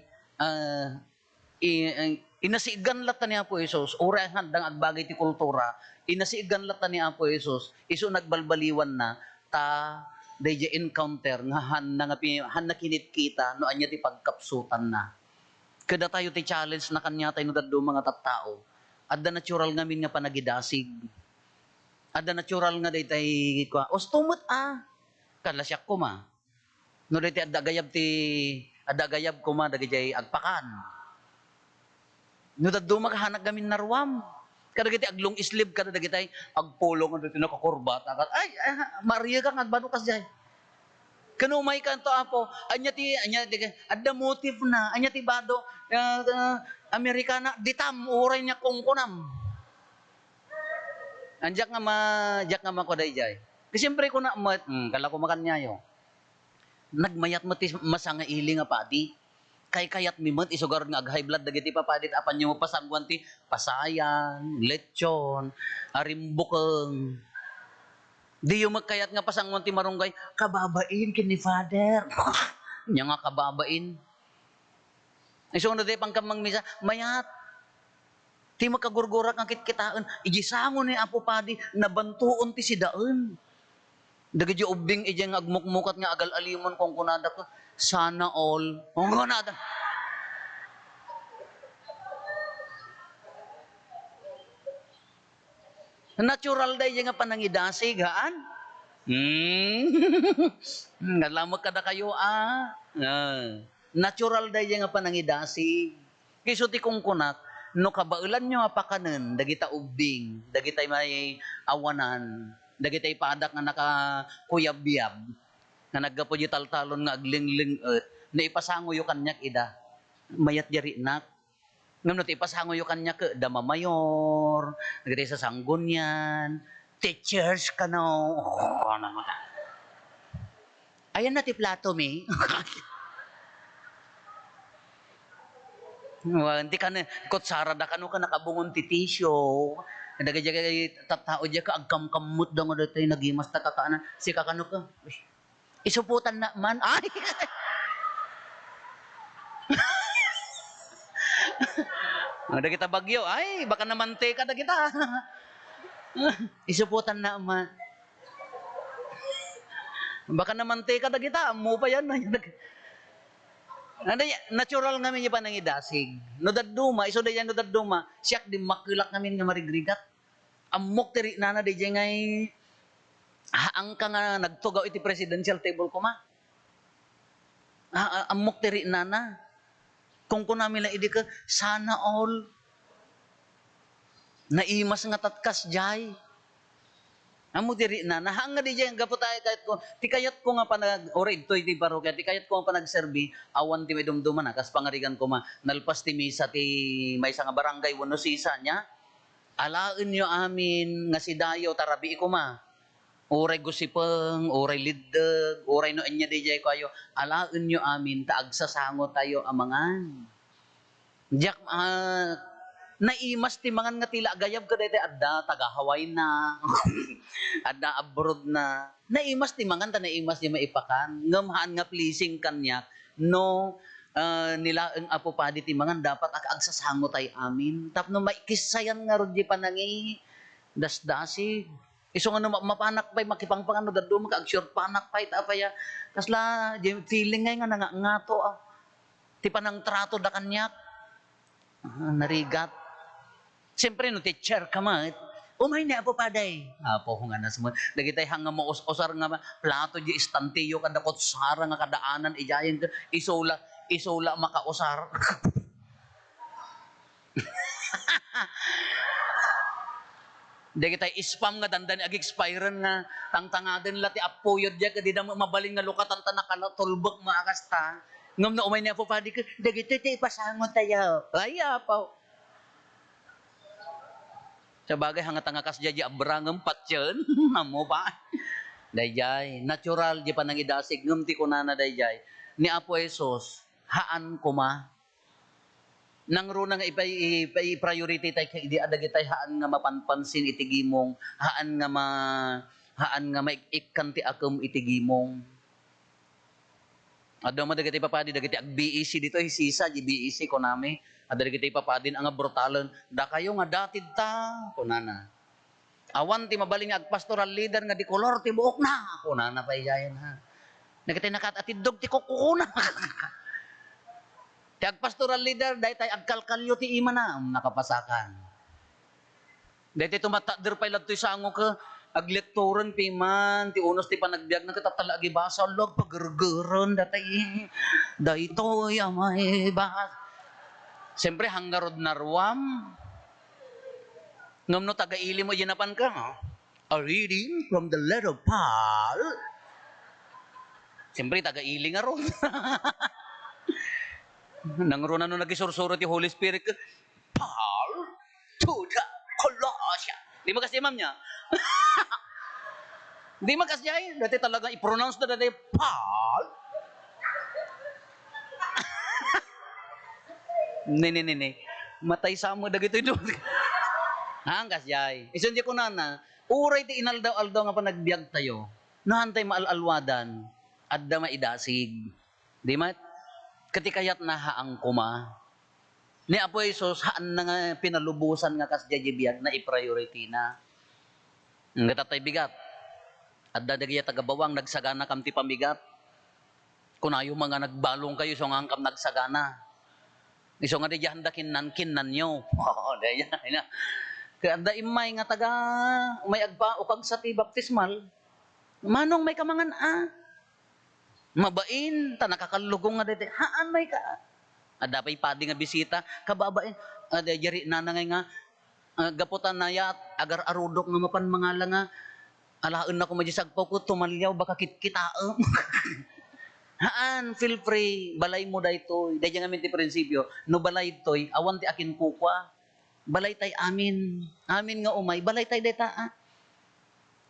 inasigan lata ni Apo Jesus, orahan dang agbagay ti kultura, inasigan lata ni Apo Jesus, iso nagbalbaliwan na ta DJ encounter nga han na kinit kita no anya ti pagkapsutan na. Kada tayo ti challenge na kanya tayo no daddo mga tattao. Adda natural ngamin nga panagidasig. Ada natural nga daytay kwa. Ostumot kalasyak ko ma. No daytay adda gayab ko ma dagiti agpakan. No daddo makahanak gamin narwam. Kada dagiti aglong islib kada dagiti agpulong dagiti nakakurbat. Ay, Maria ka ngadbado kas jay. Kano may kanto Apo, anya ti adda motive na, anya ti bado Amerikana ditam uray niya kungkunam. Anjak nga makoday jay. Kasi siyempre ko na, kala ko makan niya nagmayat mo ti masanga ili nga padi. Kayat mimot, isugar nga ag-high blood, dagiti papadit, apan nyo pasangguan ti pasayan, lechon, arimbukeng. Di yung magkayat nga pasangguan ti marunggay, kababain kini Father. Nya nga kababain. Iso ano di pangkamang misa, mayat. Ti makagurgurak ang kitkitaan, igisangon ni Apo Padi, nabantuon ti sidaan. Dagiti ubing ijang agmukmukat nga agal alimon kung kunada ko, sana all. Kung kunada. Natural day nga panangidasig, haan? Ngalamag kada kayo, Natural day nga panangidasig. Kiso ti kung kunak, no kabailan nyo apakanen, dagita ubing, dagitay may awanan, dagitay padak nga nakakuyab-yab, nga naggapo yung taltalon nga agling-ling na ipasango yung kanyak ida, mayat jari nak. Ngam natin ipasango yung kanyak dama mayor, dagitay sa sanggon yan, teachers ka no. Ayan na ti plato mi. Hindi ka na, kutsara da ka no ka nakabungon ti tisyo. Nagagagay tatao dya ka, agkam-kamut da nga dati, nagimas ta kakaanan. Si kakano ka, isuputan na man. Ay! Da kita bagyo, ay, baka namante ka da kita. Isuputan na man. Baka namante ka da kita, mo pa yan. Natural ngamin yung panangidasig. No daduma, iso dayan no daduma, siyak di makilak ngamin nga marigrigat. Amok tiri nana di dyan ngay haang ka nga nagtugaw iti presidential table ko ma. Amok tiri nana. Kung kunami lang idi ka, sana all. Naimas nga tatkas jay. Amo diri na nahanga di jay gapo tayo kahit ko tikayat ko nga panag ore itoy di parokya tikayat ko nga panagserbi awan ti may dumduman na kas pangarigan ko ma nalpas ti misa ti may nga barangay wano sisa nya alaen nyo amin nga si dayo tarabi ko ma oray gusipeng oray liddeg oray no anya di jay ko ayo alaen nyo amin taagsasango tayo amangan jak naimas ti mangan nga tila gayab ka dayta adda taga Hawaii na adda abroad na naimas ti mangan ta naimas di maipakan ngamhaan nga pleasing kanyak no nila ang apo padi ti mangan dapat agsasango tay amin tapno maikisayan nga rod di panangi dasdasig iso nga no mapanak pay makipangpangano daddo mag short panak pay ta paya kasla feeling ngay nga nangangato ti panang trato da kanyak narigat. Siyempre, no, teacher ka man. Umay na po paday. Apo ko nga na sumunod. Dagitay hanga mo osar nga plato di istantiyo kada kutsara nga kadaanan ijayan ka. Isola makausar. Dagitay spam nga dandan ag-expiren nga tangtangaden lati apuyod diya kadi da mabalin nga lukatan ta nakalatulbog maakasta. Ngam na umay na po paday ka. Dagitay ti ipasangon tayo. Ay apo. Sa bagay hangat nga kas jaji abrangem patyen namo ba dayjay natural di panang idasig ngem ti kunana dayjay ni Apo Jesus haan kuma nang runa nga ipay priority tay kay di adag itay haan nga mapanpansin itigimong haan nga maikan ti akem itigimong adda madagiti papadi dagiti ag BEC dito sisa di BEC kunami ada kita ipapadin ang brutalan da kayo nga datid ta kunana awan ti mabaling ag pastoral leader nga di kolor ti buok na kunana pa iyayan ha nagiti nakatidog ti kukuna ti ag pastoral leader daytay ag kalkalyo ti ima na nakapasakan daytay tumatader pay ladtoy sango ka ag lektoren piman ti unos ti panagbiag na katatalagi basa log pagergeron datay daytoy amay bahas siyempre, hanggarod narwam. Ngam no, taga-ili mo ginapan ka, no? A reading from the letter of Paul. Siyempre, taga-ili nga ron. Nangro na no nagisursuro ti Holy Spirit ka, Paul to the Colossia. Di mo kasi ma'am niya? Di mo kasi ay, dati talaga i-pronounce na dati, Paul. Nini. Matay sa mo dagito ito. Hangkas jay. Ison di ko na, uray ti inaldaw-aldaw nga pa nagbiag tayo. Nahantay maalalwadan. Adda maidasig. Di mat? Katikayat na haang kuma. Ni Apo Jesus, haan na nga pinalubusan nga kas biag na i-priority na. Nga tatay bigat. Adda dagaya tagabawang nagsagana kam ti pamigat. Kunayo mga nagbalong kayo so nga kam nagsagana. Iso nga di handa kinnan nyo. Oo, daya. Kaya da imay nga taga, may agpa, ukag sa ti baptismal, manong may kamangan mabain, ta nakakalugong nga dito, haan may ka. Ada pa'y padi nga bisita, kababain, ada jari nanangay nga, gaputan na yat, agar arudok nga mapan mga nga, alaun na ko majisagpaw ko, tumalyaw, baka kitkitaam. Haan, feel free, balay mo da ito. Dahil nga ti prinsipyo, no balay ito'y, awan ti akin kukwa. Balay tay amin. Amin nga umay, balay tay deta.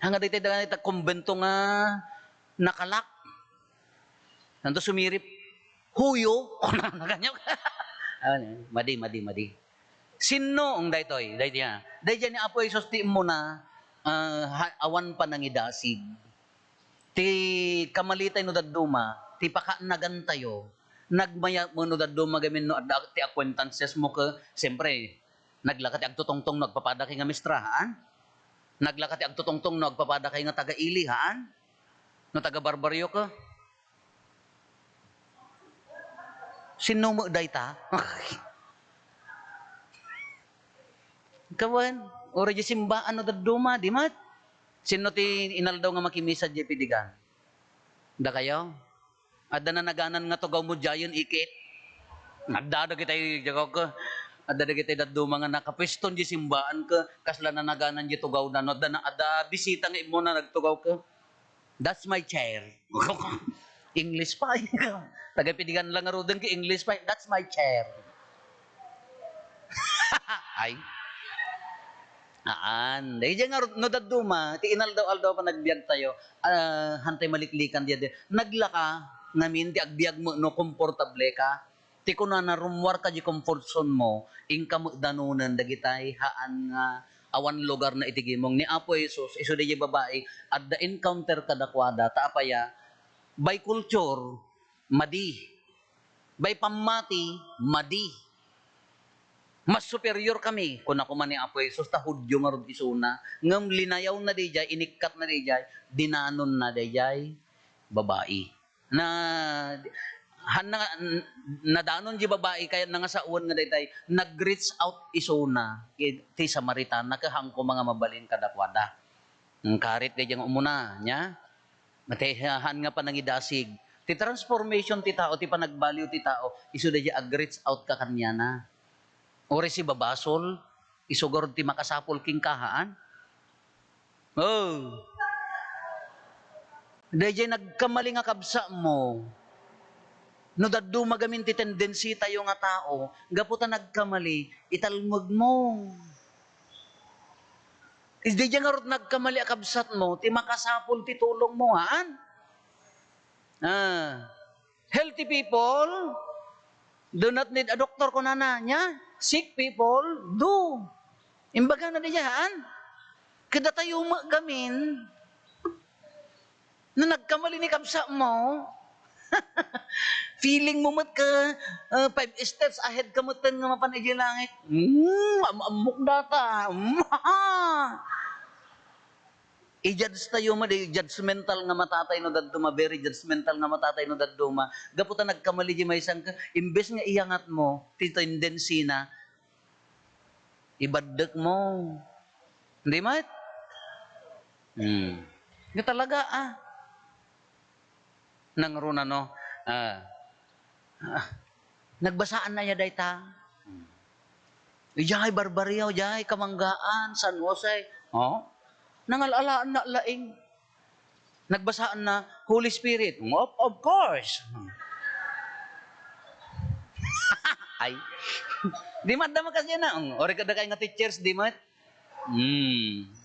Hanga dito da ita kumbento nga nakalak. Nanto sumirip, huyo. O na ganyan. Madi. Sino ang daytoy? Dahil ni Apo Isos ti mo na awan pa nangidasig. Ti kamalitay no daduma, ti pakanagan tayo, nagmaya mo no daduma gamin no ti acquaintances mo ka, siyempre, naglakat ti agtutongtong no agpapada kay nga mistrahaan, naglakat ti agtutongtong no agpapada kay nga taga-ilihaan, no taga-barbaryo ka. Sino mo dayta? Kawan, ora di simbaan no daduma, di mat? Sino ti inaldaw nga makimisa di pidigan? Da kayo? Adda na naganan nga tugaw mo jayon ikit. Adda kita jagaw ka. Adda kita daduma nga nakapwiston di simbaan ka kasla na naganan di tugaw na no ada bisita nga imo na nagtugaw ka. That's my chair. English pa. Tagapidigan lang nga rodon ki English pa. That's my chair. Ay. Dahil dyan nga no daduma, ti inaldaw-aldaw pa nagbiag tayo, hantay maliklikan diya di. Naglaka, namin ti agbiag mo no komportable ka. Ti kuna na rumwar ka di comfort zone mo, ingka mo danunan dagitay haan nga awan lugar na itigimong ni Apo Jesus, iso di babae, at the encounter kadakwada, taapaya, by culture, madi. By pamati, madi. Mas superior kami kung ako man ni Apo Jesus ta hudyo nga rod isuna ngam linayaw na dijay inikat na dijay dinanon na dijay babae na nadanon di babae kaya nga sa uwan nga dijay nag-reach out isuna ti Samaritana kahangko mga mabalin kadakwada karit dijay nga umuna nya matehan nga panangidasig ti transformation ti tao ti panagbaliw ti tao isu dijay ag-reach out ka kanya na. Ori si babasol, isugor ti makasapol king kahaan. Oh. Dahil nagkamali nga kabsa mo. No daddo magamin ti tendency tayo nga tao, gaputa nagkamali, italmag mo. Dahil nga rot nagkamali akabsat mo, ti makasapol ti tulong mo, haan? Healthy people do not need a doctor ko na niya. Sick people, do. Imbaga na diyan. Kada tayo magamin, na nagkamali ni kabsa mo, feeling mo mat ka, 5 steps ahead ka matan nga mapanay di langit. Amok data. I-judge tayo mo, judgmental nga matatay no daduma, very judgmental nga matatay no daduma. Gaputa nagkamali di may isang ka, imbes nga iyangat mo, ti tendency na, ibaddak mo. Hindi mat? Nga talaga nangruna no, nagbasaan na ya dayta. Ijay Barbaria, ijay Kamanggaan, San Jose. Nangalalaan na laing. Nagbasaan na Holy Spirit. Of course. Ay. Di mat dama kasi na. Ori kada kay nga teachers, di mat?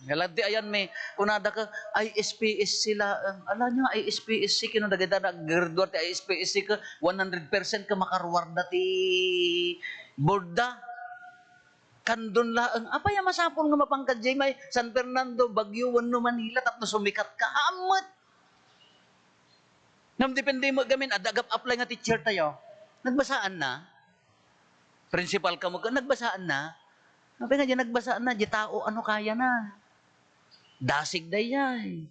Galadi ayan may kunada ka ISPS sila. Ala nyo ISPSC kino dagada na graduate ISPSC ka 100% ka makaruwarda ti borda. Kandun laang, apa yung masapol nga mapangkad jay may San Fernando, Baguio, Wano, Manila, tapos sumikat ka, amat. Ngam depende mo gamin, adagap apply nga teacher tayo. Nagbasaan na. Principal ka mo ka, nagbasaan na. Sabi nga dyan, nagbasaan na, di tao, ano kaya na. Dasig day yay.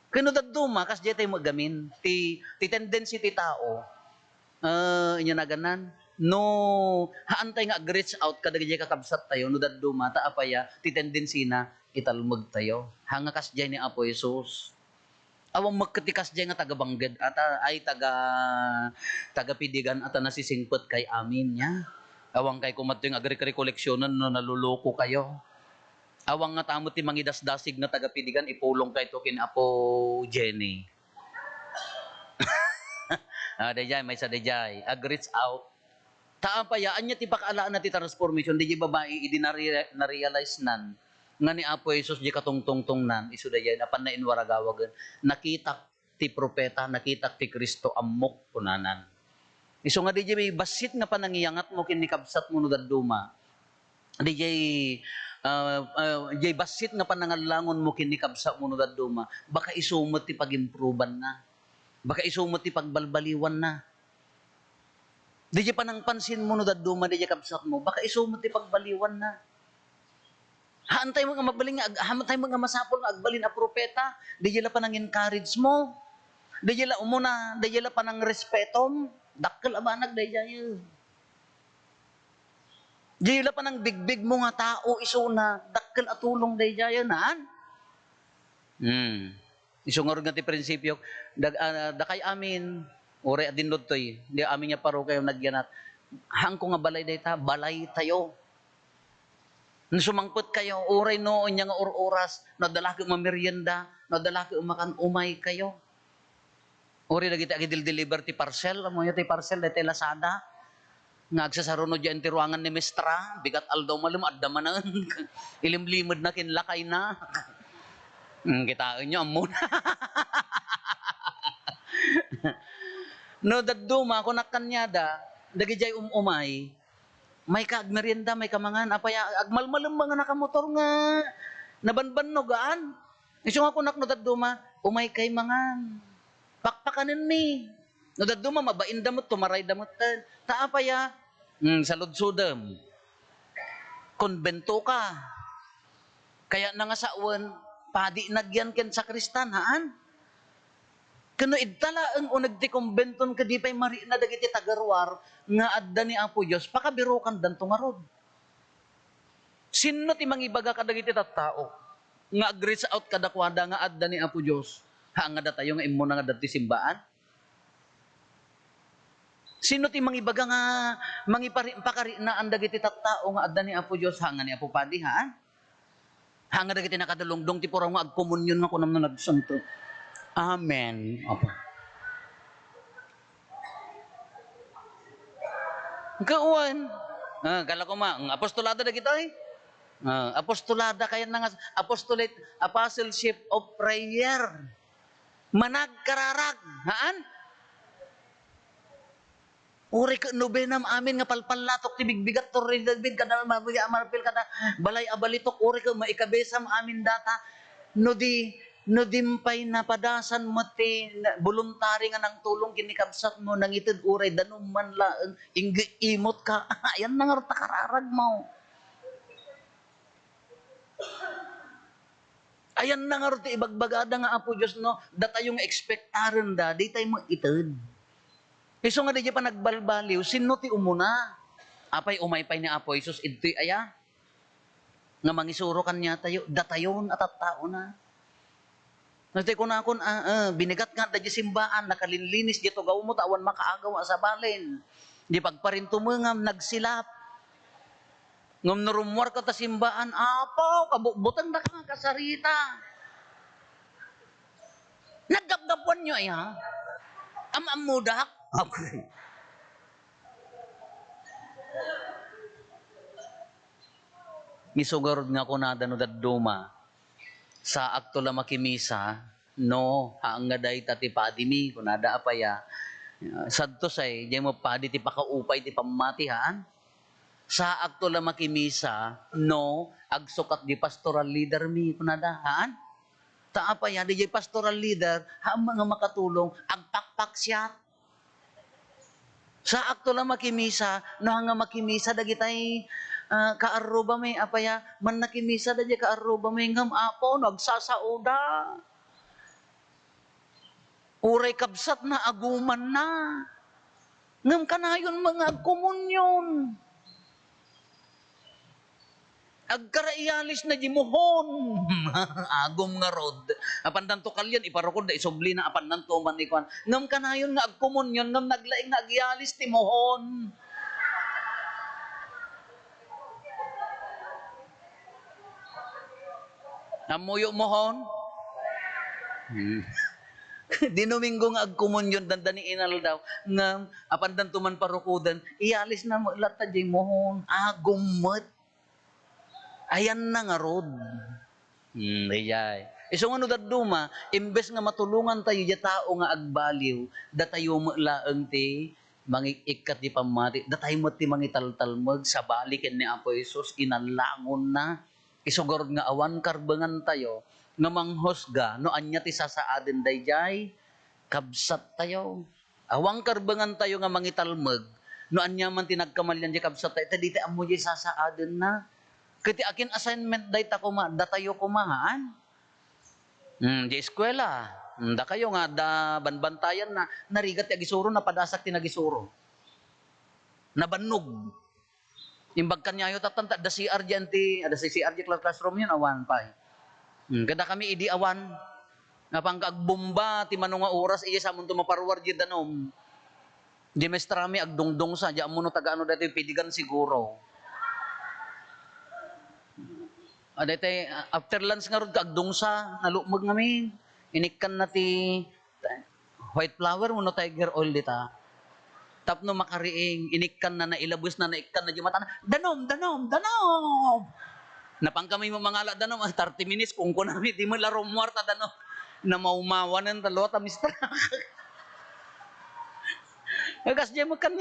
Kano daduma, kas dyan tayo magamin, ti tendency ti tao, inyo na ganan, no haantay nga reach out kada gayay kakabsat tayo no daddo mata apaya ti tendency na italmag tayo hanga kas jay ni Apo Jesus awang magkatikas jay nga tagabangged ata ay taga pidigan ata nasisingpet kay amin nya awang kay kumadto yung agri-recollectionan no naluloko kayo awang nga tamot ti mangidasdasig na taga pidigan ipulong kay to kin Apo Jenny dayjay may sa dayjay ag-reach out taapayaan niya ti pakaalaan na ti transformation di babae idi na-realize nan nga ni Apo Jesus di katungtungtong nan isu dayan apan na inwaragawagan nakita ti propeta nakita ti Kristo amok kunanan isu nga di may basit nga panangiyangat mo kin nikabsat mo no daduma di jay basit nga panangalangon mo kin nikabsat mo no daduma baka isumot ti pagimproban na baka isumot ti pagbalbaliwan na. Di pa nang pansin mo no daduma di kabsat mo, baka isumot ti pagbaliwan na. Haantay mo nga mabaling haantay mo nga masapol nga agbalin a propeta, di pa nang encourage mo. Di umuna, di pa nang respetom, dakkel abanag di Di pa nang bigbig mo nga tao isuna, dakkel atulong di naan. Isungor nga ti prinsipyo, dakay amin, ore adin toy, di amin nga paro kayo nagyanat. hang ko nga balay dayta, balay tayo. Sumangpot kayo, uray noon niya nga oras, nadala ko mamerienda, nadala ko makan umay kayo. Uri lagi tayo deliver ti parcel, mo yung ti parcel dati Lazada. Nga agsasarunod dyan ti ruangan ni Mistra, bigat aldaw malam, addaman na, ilimlimod na kinlakay na. Kitain nyo, amon. No, daduma, kung nakanyada, dagijay umay, may kaagmerienda, may kamangan, apaya, agmalmalam mga nakamotor nga, nabanban no gaan. Iso nga kunak no daduma, umay kay mangan. Pakpakanin mi. No daduma, mabain damot, tumaray damot. Taapaya, sa ludsudam, konbento ka. Kaya na nga sawan, padi nagyan ken sa kristanhaan. Kano idtala ang unag ti kumbenton kadi pay mari na dagiti tagarwar nga adda ni Apo Dios pakabirukan danto nga rod. Sino ti mangibaga kadagiti tattao nga reach out kadakwada nga adda ni Apo Dios hanga datayo nga immo nga dati simbaan? Sino ti mangibaga nga pakari na ang dagiti tattao nga adda ni Apo Dios hanga ni Apo Padi haan? Hanga dagiti nakadalungdong ti puraw nga agkomunyon nga kunam na nagsanto. Amen. Opo. Kauan. Kala ko ang apostolada na kita eh. Apostolada kaya na nga, apostolate, apostleship of prayer. Managkararag. Haan? Uri ka nobenam amin nga palpalatok ti bigbigat to rin dagbig kada marpil kada balay abalitok uri ka maikabesam amin data no dimpay na padasan mo ti voluntary nga nang tulong kinikabsat mo nang itid uray danum man laeng imot ka ayan nang kararag mo. Ayan nang ti ibagbagada nga Apo Dios no datayong expectaran da di tay mo ited. Iso nga di pa nagbalbaliw sino ti umuna? Apay umaypay ni Apo Jesus idti aya nga mangisuro kanya tayo datayon at tao na. Nati ko na akon, binigat nga da simbaan, nakalinlinis dito gaw mo, tawan makaagaw sa balin. Di pagparinto mo nga, nagsilap. Ngam narumwar ka ta simbaan, apaw, kabukbutan na ka kasarita. Nagdabdabuan nyo ay ha? Amamudak? Okay. Misugarod nga ko na dano daduma. Sa akto la makimisa, no, haang nga day tati padimi, kunada apaya, sadto say, di mo padi ti pakaupay ti pamatihan. Sa akto la makimisa, no, agsukat di pastoral leader mi, kunada, haan? Taapaya, di pastoral leader, haang mga makatulong, agpakpak siya. Sa akto la makimisa, no hanga makimisa, dagitay, kaaruba may apaya man nakimisa da di kaaruba may ngam apo nagsasauda uray kabsat na aguman na ngam kanayon mga agkomunyon agkaraialis na jimuhon agum nga rod apan danto kalyan iparokod da isubli na apan nanto man ikuan ngam kanayon nga agkomunyon ngam naglaing nga agialis timuhon. Namuyo mohon. Dinumingo nga agkomunyon dandani inal daw nga apan danto man parukudan ialis na mo ilata jay mohon agummet. Ayan na nga rod. Dayay. Iso nga no daduma imbes nga matulungan tayo di tao nga agbaliw datayo mo laeng ti mangikat di pamati datay mo ti mangitaltalmeg sa baliken ni Apo Jesus inalangon na. Isugurod nga awan karbengan tayo nga manghusga no anya ti sasaadin dayjay kabsat tayo. Awang karbengan tayo nga mangitalmeg no anya man tinagkamalyan di kabsat tayo diti amo di sasaadin na. Kiti akin assignment day ta kuma datayo kumahaan. Di eskwela. Da kayo nga da banbantayan na narigat ti agisuro na padasak ti nagisuro. Nabannog. Imbag kanyayo tatanta da CR diyan ti ada si CR di classroom yun awan pa. Kada kami idi awan nga pangkagbomba ti manong nga oras iya sa munto maparwar di danom. Di mestrami agdungdong sa, di mo no taga ano dati, pidigan siguro. Dati, after lunch nga ron, kaagdong sa, nalumag namin. Inikan na ti white flower, mo no tiger oil dita. Tapno makariing, inikan na nailabos na naikan na yung mata na, danom, danom, danom! Napang kami mo mga ala, danom, 30 minutes, kung kunami, di mo laro muarta, danom. Na maumawanan talo, tamistra. Kagas diyan mo kan.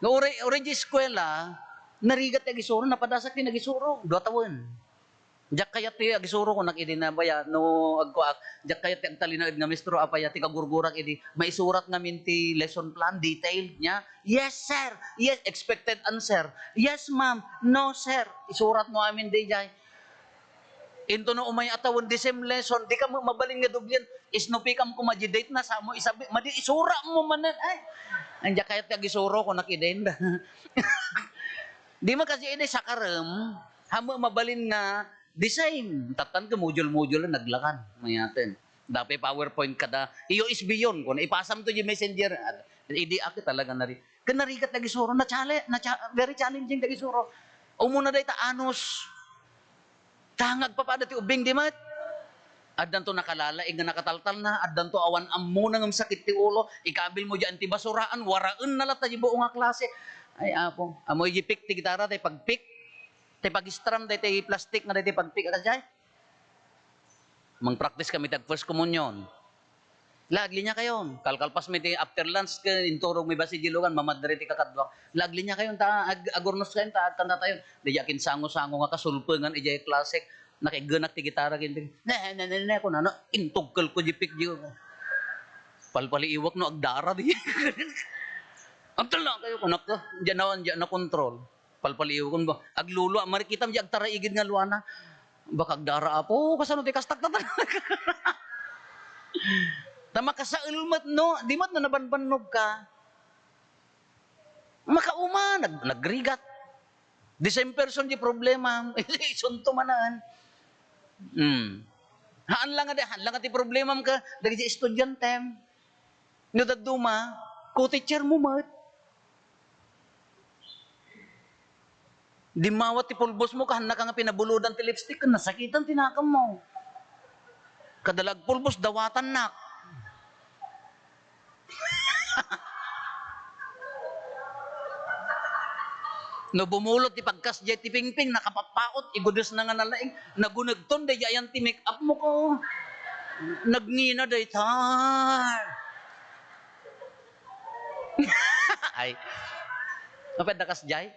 No, uri di eskwela, narigat yung gisuro, napadasak yung nagisuro, 2 taon. Diyak kayat yung agisuro ko nakidinabaya, no agkuak, diyak kayat yung talinagid nga mistro, apaya ti kagurgurak idi, maisurat namin ti lesson plan, detailed niya. Yes, sir. Yes, expected answer. Yes, ma'am. No, sir. Isurat mo amin di jay. Into no umay atawon the same lesson, di ka mo mabaling nga dubyan, isnupi kam ko majidate na sa mo, isabi, madi isura mo manan, ay. Andiyak kayat yung agisuro ko nakidenda. Di man kasi ini sa karem, hamo mabalin nga design. Tatan ka module-module na naglakan. Mayatin. Dapat PowerPoint kada. Iyo is beyond. Kung ipasam to yung messenger, idi aki talaga na rin. Kanarigat na gisuro, very challenging na gisuro. Umuna day ta anos. Tangag pa pa dati ubing di mat. Addan to nakalala, nga nakataltal na, addan to awan ammo nang sakit ti ulo, ikabil mo diyan ti basuraan, waraen na lata yung buong nga klase. Ay apo, amoy jipik ti gitara, tay pagpik, tay pag-strum, tay plastic na tay pagpik, akasay. Mang-practice kami tag first communion. Lagli niya kayon, kalkalpas mi ti after lunch, inturog mi ba si Jilugan, mamadre ti kakadwak. Lagli niya kayon, agurnos kayon, tanda tayo. Di yakin sango-sango nga kasulpungan, ijay classic, nakiganak ti gitara kin. Na, ko na, intugkal ko jipik diyo. Palpaliiwak no, agdara di. Antal na kayo, kunak ka. Diyan na control. Palpaliiwak ko ba. Aglulo, marikitam di agtaraigid nga luana. Baka agdara apo, kasano ti kastak na talaga. Tama ka sa ulmat no, di mat na nabanbanog ka. Makauma, nagrigat. The same person di problema. Isunto manan. Haan lang nga ti problema ka, dagi di estudyante. No daduma, co-teacher mo mat. Di mawat ti pulbos mo, kahan na ka nga pinabuludan ti lipstick, nasakitan tinakam mo. Kadalag pulbos, dawatan nak. No bumulot ti pagkas jay ti pingping, nakapapaot, igudos na nga nalaing, nagunagton, day yan ti make up mo ko. Nagngina day tar. Ay, napad nakas jay?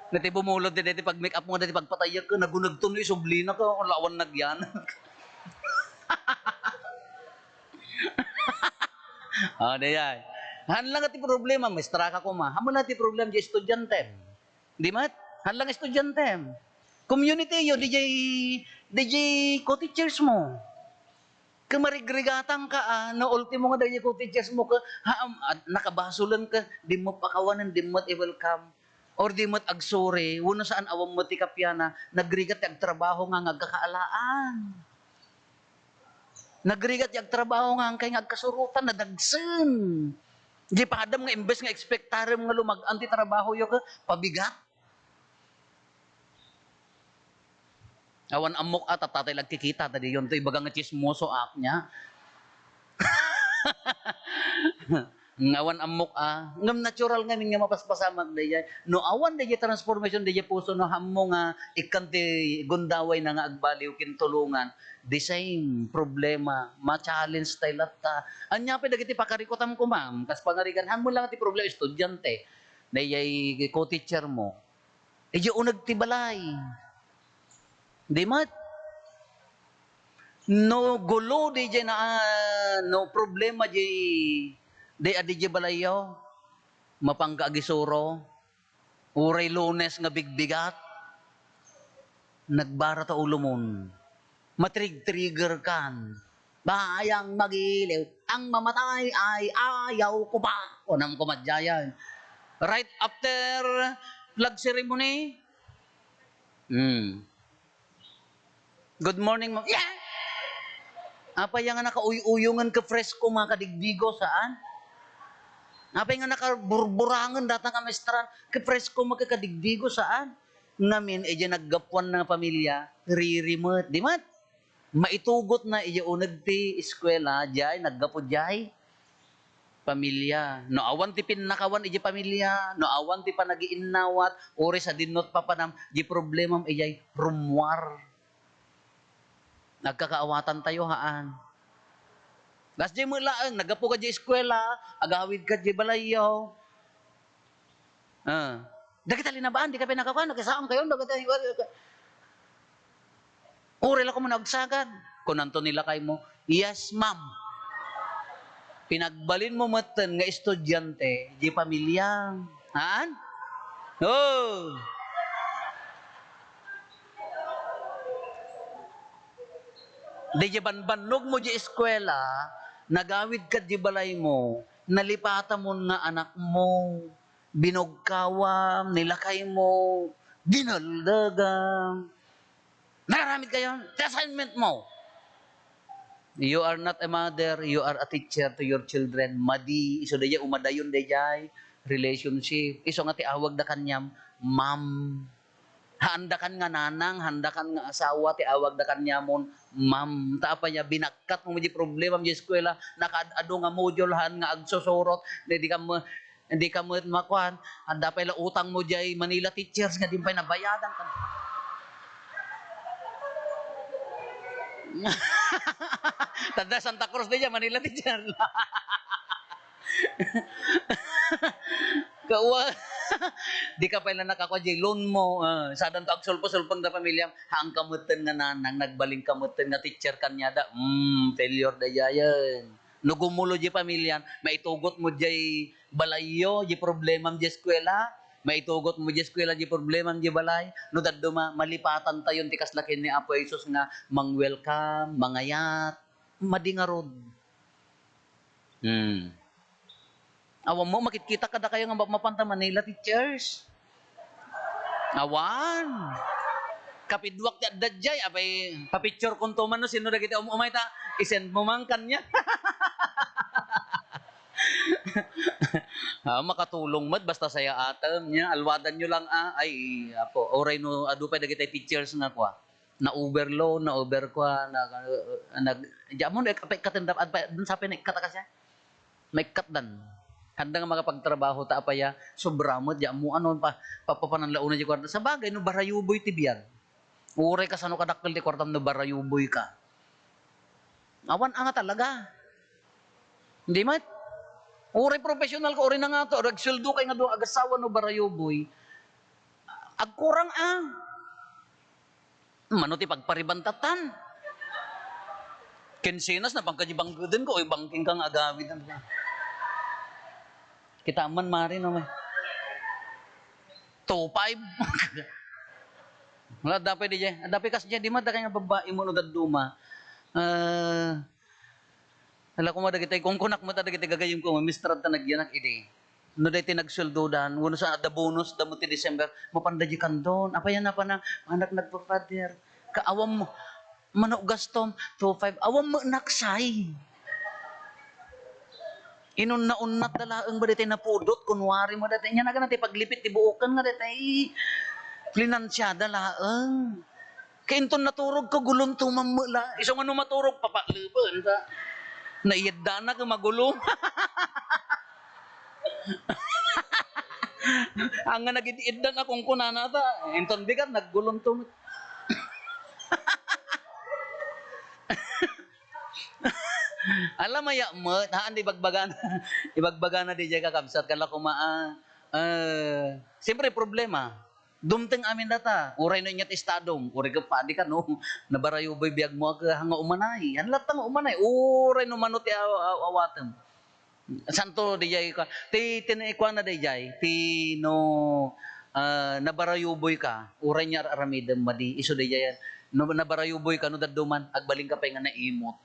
Nati bumulot din ti pag make up mo, dati pagpatayak ka, nagunagton, isublina ka, lawan nagyan. Dayay. Hanlang ti problema, maestra ka ko ma. Hamon na ti problem di estudyante. Di mat? Hanlang estudyante. Community yo, DJ co-teachers mo. Kamarigrigatang ka, no ultimo nga DJ co-teachers mo ka, nakabasulan ka, di mo pakawanan, di mo i-welcome. Or di mo't agsore, wano saan awam mo ti kapyana, nagrigat yung trabaho nga ngagkakaalaan. Nagrigat yung trabaho nga kay ngagkasurutan, nadagsen. Di pa adam nga imbes nga expectarem nga lumag-an ti trabaho yo ka, pabigat. Awan amok at tatay lagkikita, tadi yun, ito ibagang nga chismoso ak niya. Ngawan amok ngam natural nga nga mapaspasamak dayay no awan dayay transformation dayay puso no hammo nga ikanti gundaway na nga agbaliw kin tulungan the same problema ma-challenge tayo latta anya pa dagiti pakarikutam ko ma'am kas pangarigan hammo lang ti problema estudyante dayay co-teacher mo iyo unag ti balay di mat no gulo dayay na no problema jay day adije balayaw, mapangka agisuro, uray Lunes nga bigbigat, nagbara ta ulumon, matrig-trigger kan, bayang magiliw, ang mamatay ay ayaw ko pa, unang kumadyayan. Right after flag ceremony, good morning, ma'am. Yeah! Apa yang nakauy-uyungan ka fresko mga kadigdigo, saan? Apay nga nakaburburangan data nga maestran, kapresko magkakadigdigo saan? Namin, naggapuan na pamilya, ririmot, di mat? Maitugot na unag ti eskwela, jay, naggapo jay. Pamilya. No awan ti pinnakawan, pamilya. No awan ti panagiinnawat, ori sa dinot papanam, problemam, rumwar. Nagkakaawatan tayo haan. Gas di mo laang, nagapo ka di eskwela, agawid ka di balayaw. Dagit alinabaan, di ka pinakakuan, nagkasaan kayo, uri lang ko mo nagsagad. Kung nanto nila kay mo, yes ma'am. Pinagbalin mo matan nga estudyante, di pamilya. Haan? Oh! Di banbanog mo di eskwela, nagawid ka di balay mo, nalipata mo nga anak mo, binugkawam, nilakay mo, dinaldagang. Nakaramid kayo, the assignment mo. You are not a mother, you are a teacher to your children. Madi, iso daya, umadayon dayay, relationship. Iso nga ti awag da kanyam, ma'am. Handakan nga nanang, handakan nga asawa, ti awag da kanyamon, ma'am. Taapa niya, binakkat mo di problema mo di eskwela, nakaado nga modulahan nga agsusurot, hindi ka mo makuhan, handa pa ila utang mo di Manila teachers nga di pa nabayadan ka. Tanda Santa Cruz din Manila teacher. Kawa. Di ka pala nakakuha loan mo. Sadan to agsulpo-sulpang da pamilya. Hang kamutan nga nanang, nagbaling kamutan nga teacher kanya da. Failure da yayan. Nugumulo di pamilya, maitugot mo di balayo, di problema di eskwela. Maitugot mo di eskwela, di problema di balay. No daduma, malipatan tayo ti kaslakin ni Apo Jesus nga, mang-welcome, mangayat, madingarod. Awan mo, makikita kada kayo nga mapanta Manila teachers. Awan. Kapidwak ti addadjay, apay papicture kung tuman no, sino na kita umay ta, isend mo man kanya. Makatulong mad, basta saya atam niya, alwadan nyo lang ay, apo, oray no, adu pa dagitay teachers nga kwa. Na overload, na over kwa, diamon, kapay katendap, dun sa pinay katakasya. May katdan. Handa nga makapagtrabaho ta apaya sobra mo di mo ano pa papapananlauna di kwarta sa bagay no barayuboy ti biyan. Uray ka sano kadakkel di kwartam no barayuboy ka. Awan anga talaga. Hindi mat. Uray professional ko uri na nga to ragsuldo kay nga do agasawa no barayuboy. Agkurang mano ti pagparibantatan. Kensinas na pangkajibang guden ko oy bangking kang agawid na. Kita man mari no may. 2-5. Wala dapat di jay. Dapat kas jay di mata kay nga babae mo no daduma. Ala ko madagitay kung kunak mo ta dagitay gagayem ko mistrad ta nagyanak idi. No day tinagsuldodan, uno sa the bonus damo ti December, mapandaji kan don. Apa yan na pa na anak nagpa-father. Kaawam mo manok gastom 2-5. Awam mo naksay. Inunna-unnat dalaang ba dito napudot, kunwari mo dito. Yan na ganun, paglipit, tibuukan nga dito. Finansya dalaang. Kainton naturog ka, gulong tumamula. Isang ano maturog, papaliban. Naiyadda na ka magulong. Ang nga nag-iiddan akong kunanata. Inton bigat, naggulong tumamula. Alam maya mo, haan ibagbaga na di jay kakabsat kala kumaa. Siyempre problema. Dumteng amin data, uray no inyat estadong, uray ka padi ka no, nabarayo boy biag mo ka hanga umanay. An latang umanay, uray no manot awatem. Santo di jay ka, ti tinikwa na di jay, ti no nabarayo boy ka, uray nya aramidem madi iso di jay. No nabarayo boy ka no dadduman, agbaling ka pa nga naimot.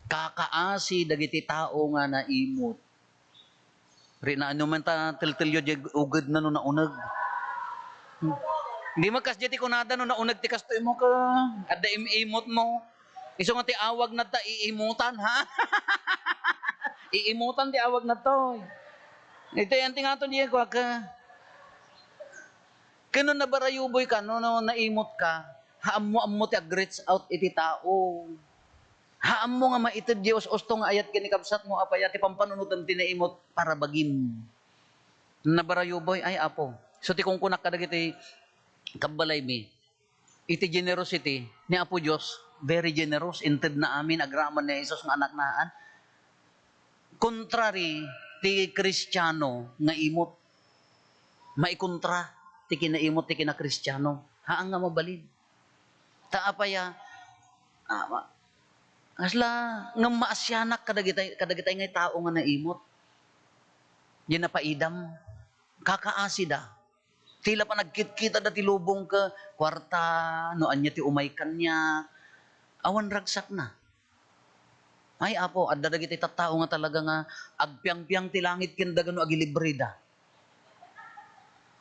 Kakaasi dagiti tao nga naimot. Rina ano man ta tiltilyo di ugod na no naunag. Hindi magkas jeti kunada no naunag ti kastoy mo ka. Adda imot mo. Iso nga ti awag na ta iimutan ha. Iimutan ti awag na to. Ito yung tingaton niya ko ka. Kano na barayuboy ka, no naimot ka, haam mo ti agrits out iti tao. Haam mo nga maitid Diyos, osto nga ayat kinikabsat mo, apaya ti pampanunutan tinaimot para bagim. Nabarayuboy, ay apo. So ti kung kunak kadagiti kabalay mi, iti generosity ni Apo Diyos, very generous, inted na amin, agraman ni Jesus nga anak naan. Contrary, ti Kristiyano nga imot, maikontra, ti kinaimot, ti kinakristyano, haang nga mabalin. Taapaya, asla, nga maasyanak kadagitay nga tao nga naimot. Yan na paidam, kakaasida. Tila pa nagkit-kita dati lubong ka, kwarta, no anya ti umay kanya, awan ragsak na. Ay apo, at dadagiti tattao nga talaga nga, agpiang-piang ti langit kindaga no agilibrida.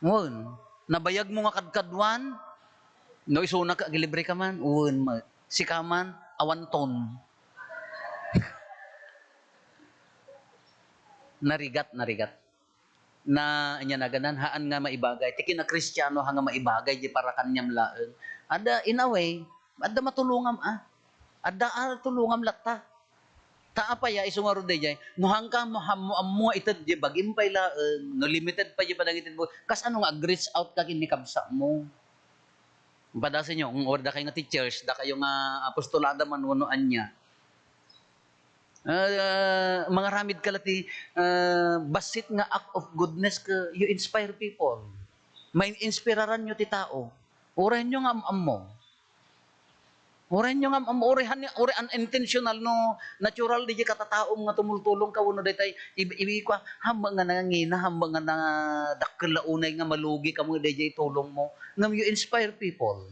Ngun, nabayag mo nga kadkadwan, no isuna ka agilibre ka man, si kaman, awan ton. Narigat. Na anya na ganan haan nga maibagay tiki na Kristiyano ha nga maibagay di para kanyam laeng ada in a way ada matulungam tulungam latta taapaya isungaro day jay no hangka mo ammo ited di bagim pay laeng no limited pa di padangitin mo kas ano nga grits out ka kini kabsa mo padasin nyo ang orda kay nga teachers da kayo nga apostolada man wano anya mga ramid kalati basit nga act of goodness ka you inspire people. May inspiraran nyo ti tao. Urehan nyo nga am mo. Urehan nyo nga am mo. Urehan unintentional no natural di katataom nga tumultulong ka uno detay ibi ko hambang nga nangangina hambang nga dakkel launay nga malugi ka mo detay tulong mo. Ngam you inspire people.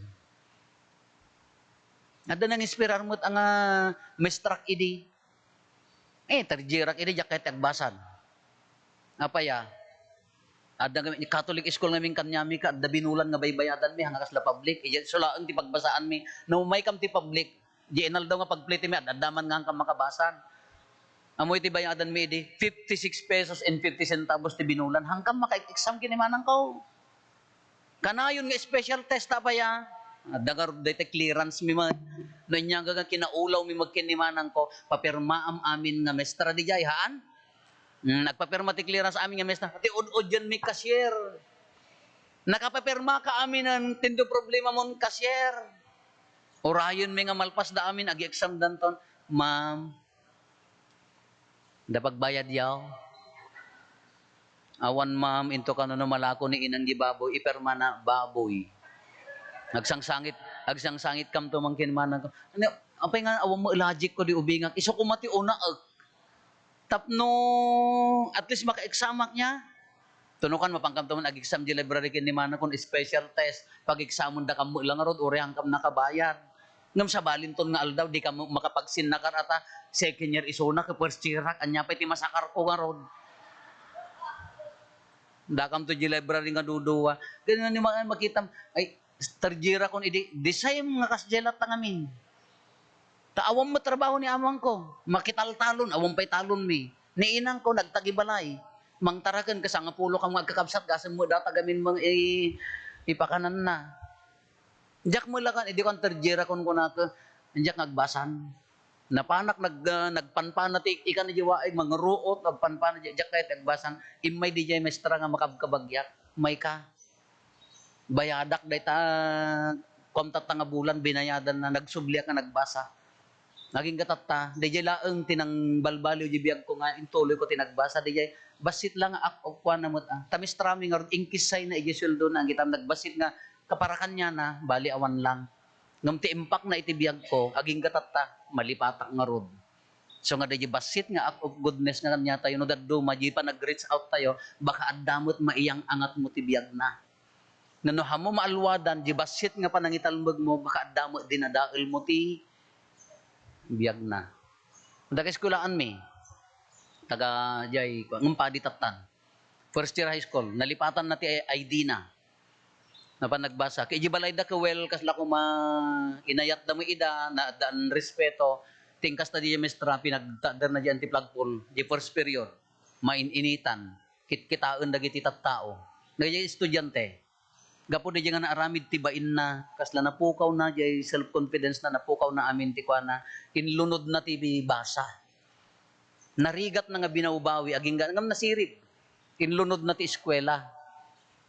Ada nang inspirar mo ang mestrak idi. Tarjirak ini jaket agbasan. Apaya? Ada nga Catholic school ngamin kanyami ka, ada binulan nga baybayadan mi hanga kasla public. Sulaang ti pagbasaan mi. No may kam ti public, di enal daw nga pagplete mi addaman nga kam makabasan. Amoy ti bayadan mi di 56 pesos and 50 centavos ti binulan hangkam maka-exam kini manang ko. Kanayon nga special test apaya. Dagar dete clearance mi man no nya nga kinaulaw mi magkinimanan ko papirmaam amin nga mestra di jay haan nagpapirma ti clearance amin nga mestra ti ud-ud yan mi cashier nakapapirma ka amin ang tindo problema mon cashier orayon mi nga malpas da amin agi-exam danton ma'am da pagbayad yaw awan ma'am into kano no malako ni inang gibaboy ipirma na baboy agsangsangit kam to mangkin manan ko. Ano, apay nga awang mo logic ko di ubingak. Iso ko mati una tapno at least maka-examak niya. Tunukan mapangkam to man ag-exam di library kin ni manan kon special test. Pag examon da kam mo lang rod ore ang kam nakabayad. Ngam sa balinton nga aldaw di ka makapagsin nakar ata second year isuna ka first year anya pa ti masakar ko nga rod. Da kam to di library nga duduwa. Ganun ni makita ay tarjira kon idi the same nga kasjelat ta ngamin taawam mo trabaho ni amang ko makitaltalon awam pay talon mi ni inang ko nagtagibalay mangtaraken ka sa nga pulo kang magkakabsat gasen mo data gamin mang ipakanan na jak mo lakan idi kon tarjira kon kunaka jak nagbasan napanak nagpanpan ti ikan ni jiwaig mangaruot nagpanpan jak kay tagbasan imay di jay mestra nga makabkabagyak may ka bayadak day ta komtat nga bulan binayadan na nagsubliak nga nagbasa naging katatta DJ laeng tinang balbaliw di biag ko nga intuloy ko tinagbasa DJ basit lang act of one namot tamis trami nga inkisay na igisuldo na gitam nagbasit nga kaparakan niya na bali awan lang ngam ti impact na iti biag ko aging katatta malipatak nga rod so nga DJ basit nga act of goodness nga kanya tayo no daddo maji pa nag-reach out tayo baka addamot maiyang angat mo ti biag na no hamo maalwadan di basit nga panangitalmeg mo baka damo dinadael mo ti biyag na daga eskwelahan mi taga jay ngumpadi tatan first year high school nalipatan na ti ID na napan nagbasa kay di balay da ka well kasla ko inayat da mo ida na daan respeto tingkas na di mestra, pinagtadar na di anti-plagpol, di first period, maininitan, kitkitaan na giti tattao. Nagyay estudyante, gapo di nga naaramid tibain na, kasla napukaw na, di self-confidence na, napukaw na amin ti kwa na, inlunod na ti basa. Narigat na nga binawbawi, aging ngam nasirip, inlunod na ti eskwela.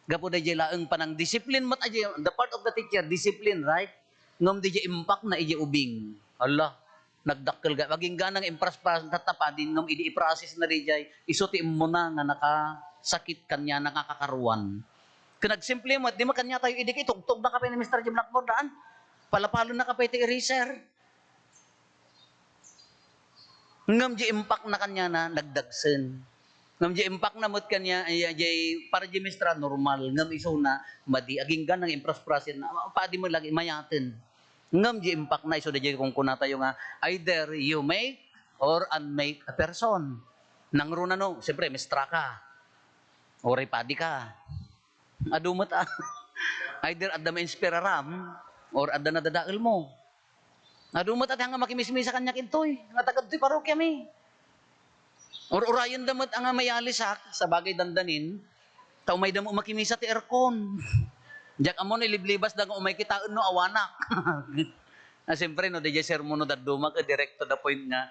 Gapo di laeng panang discipline mat aja, the part of the teacher, discipline, right? Ngam di impact na iji ubing. Allah, nagdakkel ga. Aging ganang impras-pras tatapadin ngam idi i-process na di iso ti mo na nga nakasakit kanya, nakakakaruan. Kanagsimple mo, di mo kanya tayo idi tugtog na kapay ni Mr. Jim Blackboard daan. Palapalo na kapay ti eraser. Ngam di impact na kanya na nagdagsen. Ngam di impact na mot kanya para di mistra normal ngam iso na madi aging ganang impras-prasin na padi mo lagi mayaten. Ngam di impact na iso da kung kuna tayo nga either you make or unmake a person. Nangruna no, siyempre mistra ka. Oray padi ka. Adumot either adda ma-inspiraram or adda nadadael mo. Adumot at hanga makimismisa kanya kintoy. Nga tagad to'y parokya mi. Or urayan damot ang mayalisak sa bagay dandanin, tao may damo makimisa ti aircon. Diyak amon iliblibas da nga umay kitaan no awanak. Siyempre no, DJ sermon no daduma ka direct to the point nga,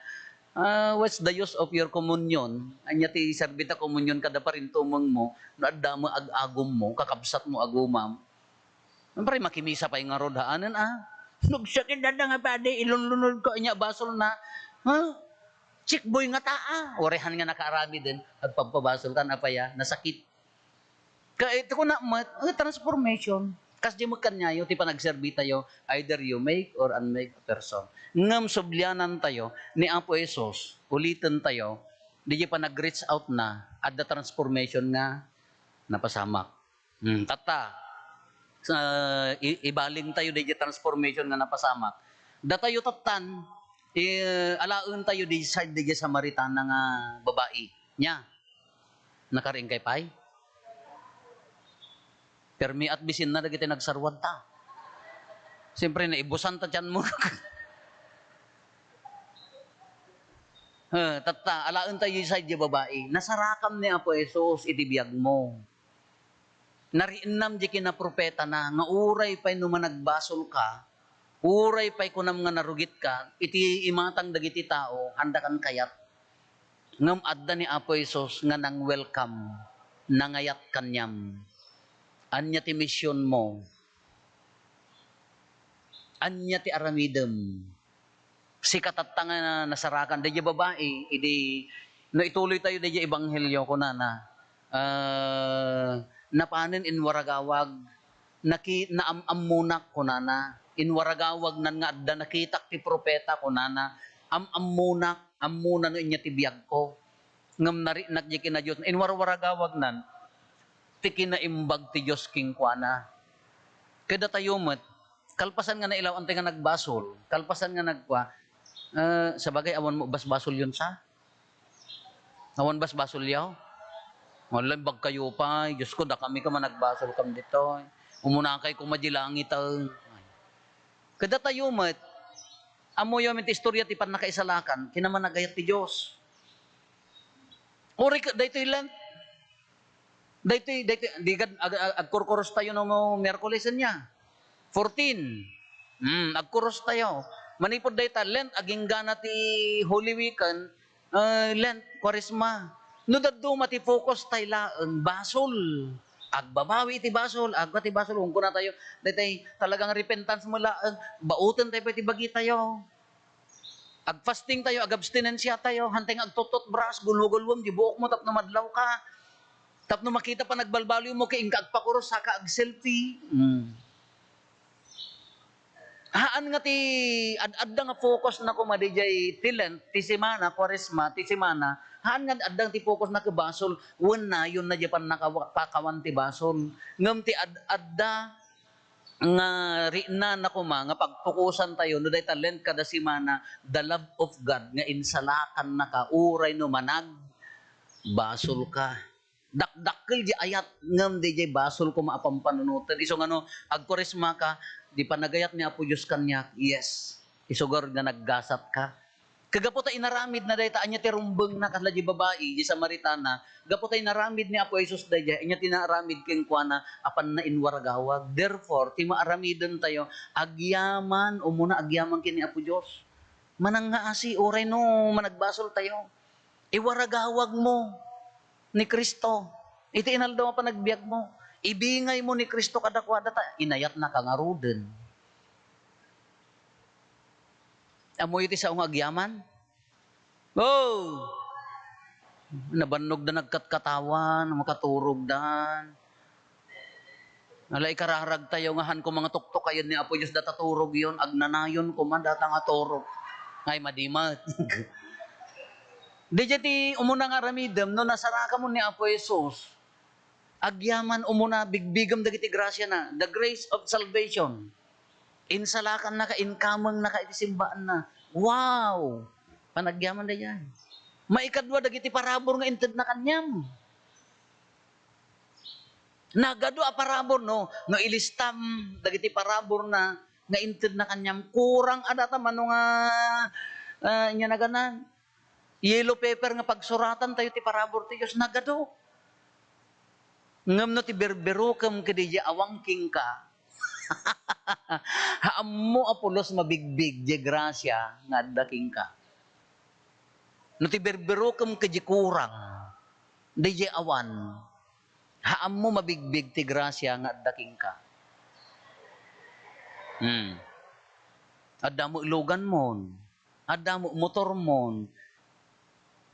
what's the use of your communion? Anya ti serbita communion kada pa rin tumang mo, no adda mo ag-agom mo, kakabsat mo agumam. Siyempre makimisa pa yung nga rodhaanan Nagsakin na nga pade, ilunlunod ko anya basol na, chick boy nga taa. Orehan nga nakaarami din. At pagpabasol ka na pa ya, nasakit. Kaya ito ko na, transformation. Kasi di mo kanyayo, ti pa nagserbi tayo, either you make or unmake a person. Ngam sublyanan tayo, ni Apo Esos, ulitin tayo, di pa nag-reach out na, at the transformation nga, napasamak. Tata, ibaling tayo, di transformation nga napasamak. Da tayo tatan, alaun tayo di side di Samaritana nga babae nya nakaring kay pay permi at bisin na dagiti nagsarwad ta siyempre naibusan ta dyan mo tata alaun tayo di side di babae nasarakam ni Apo Jesus itibiyag mo nariinam di kinapropeta na nga uray pay numanagbasol ka uray pay kunam nga narugit ka, iti imatang dagiti tao, handa kan kayat. Ngam adda ni Apo Isos nga nang welcome, nangayat kanyam. Anya ti mission mo. Anya ti aramidem. Si katatta nga nasarakan, dadya babae, no ituloy tayo dadya ebanghelyo ko na napanin in waragawag, naamamunak ko na, inwaragawag nan nga adda nakitak ti propeta ko nana amuna no inya ti biyag ko ngam nari natji kina Dios inwarwaragawag nan ti kinaimbag ti Dios king kuana kada tayo met kalpasan nga nailaw ante nga nagbasol kalpasan nga nagkwa sa bagay awan mo basbasol yun sa awan basbasol yaw wala bag kayo pa Diyos ko da kami ka man nagbasol kam dito umuna kay kumadilangit kada tayo met, amo yung istorya ti pan nakaisalakan, kinaman nagayat ti Diyos. Ori ka, dahito ilan? Dahito, agkurkuros tayo no Merkulis niya. 14. Agkuros tayo. Manipod dahito, Lent, aging gana ti Holy Weekend, Lent, Kwaresma. No daddo mati focus tayo lang, basol. Agbabawi ti basol, agba ti basol, kung na tayo, dahil talagang repentance mula, bautan tayo pati bagi tayo. Ag-fasting tayo, ag-abstinensya tayo, hanteng agtutot bras, gulwom, di buok mo, tapno madlaw ka. Tapno makita pa nagbalbalo mo, kaing agpakuros, saka ag-selfie. Haan nga ti, ad-adda nga focus na kumadijay ti Lent, ti Semana, Kwaresma, ti Semana, haan nga ad-adda ti focus na kabasol, na yun na japan nakapakawan ti basol. Ngam ti ad-adda nga rina na kuma, nga pagpukusan tayo, no dahi Lent kada Semana, the love of God, nga insalakan na ka, uray no manag, basol ka. Dakdakkel di ayat ngam di jay basol ko maapampanunutan. Iso nga no, agkoresma ka, di pa nagayat ni Apo Diyos kanya, yes. Isugor nga naggasat ka. Kagapot ay inaramid na dayta anya ti rumbeng na kadla di babae di Samaritana, gapot ay naramid ni Apo Jesus dayta anya tinaramid ken kuana apan na inwaragawag. Therefore, ti maaramiden tayo agyaman o muna agyaman ken ni Apo Dios. Manang nga asi oray no managbasol tayo. Iwaragawag mo ni Kristo. Iti inaldaw pa nagbiag mo. Ibingay mo ni Kristo kadakwada ta inayat na kangaruden. Amoy iti sa agyaman. Oh! Nabannog na nagkatkatawan, makaturog dan. Alay kararag tayo ngahan ko mga tuktok kayo ni Apo Diyos dataturog yon agnanayon ko man data nga turog. Ay madimat. Di jati umuna nga ramidem no nasaraka mo ni Apo Jesus. Agyaman umuna bigbigam dagiti grasya na, the grace of salvation. Insalakan na ka, inkamang na ka, itisimbaan na. Wow! Panagyaman na yan. Maikadwa, dagiti parabor nga inted na kanyam. Nagado a parabor, no? No ilistam, dagiti parabor na, nga inted na kanyam. Kurang adata mano nga, inya na ganan. Yellow paper nga pagsuratan tayo ti parabor ti Diyos, nagado. Ngam no ti berbero kam kadija awangking ka, haam mo apulos mabigbig di grasya nga daking ka. No ti berbero kam kadji kurang di awan. Haam mo mabigbig ti grasya nga daking ka. Adda mo ilugan mon. Adda mo motor mon.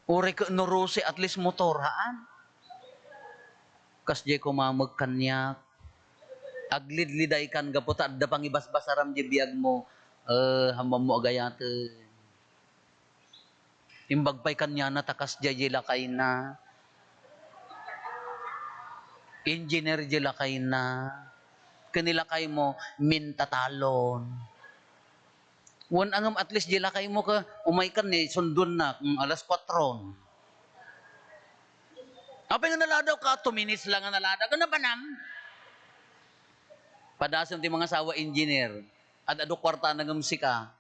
Uri ka norose at least motor haan. Kas di kumamag kanyak. Aglid-liday kan gapot adda pangibas-basaram di biyag mo. Hamam mo agayate. Imbagpay kanya na takas di lakay na. Engineer di lakay na. Kanilakay mo mintatalon. Wan angam at least di lakay mo ka umay kan ni sundon na alas 4. Apa nga naladaw ka 2 minutes lang nga naladaw. Ano ba nam? Padason ti mga sawa engineer at ado kwarta nang musika.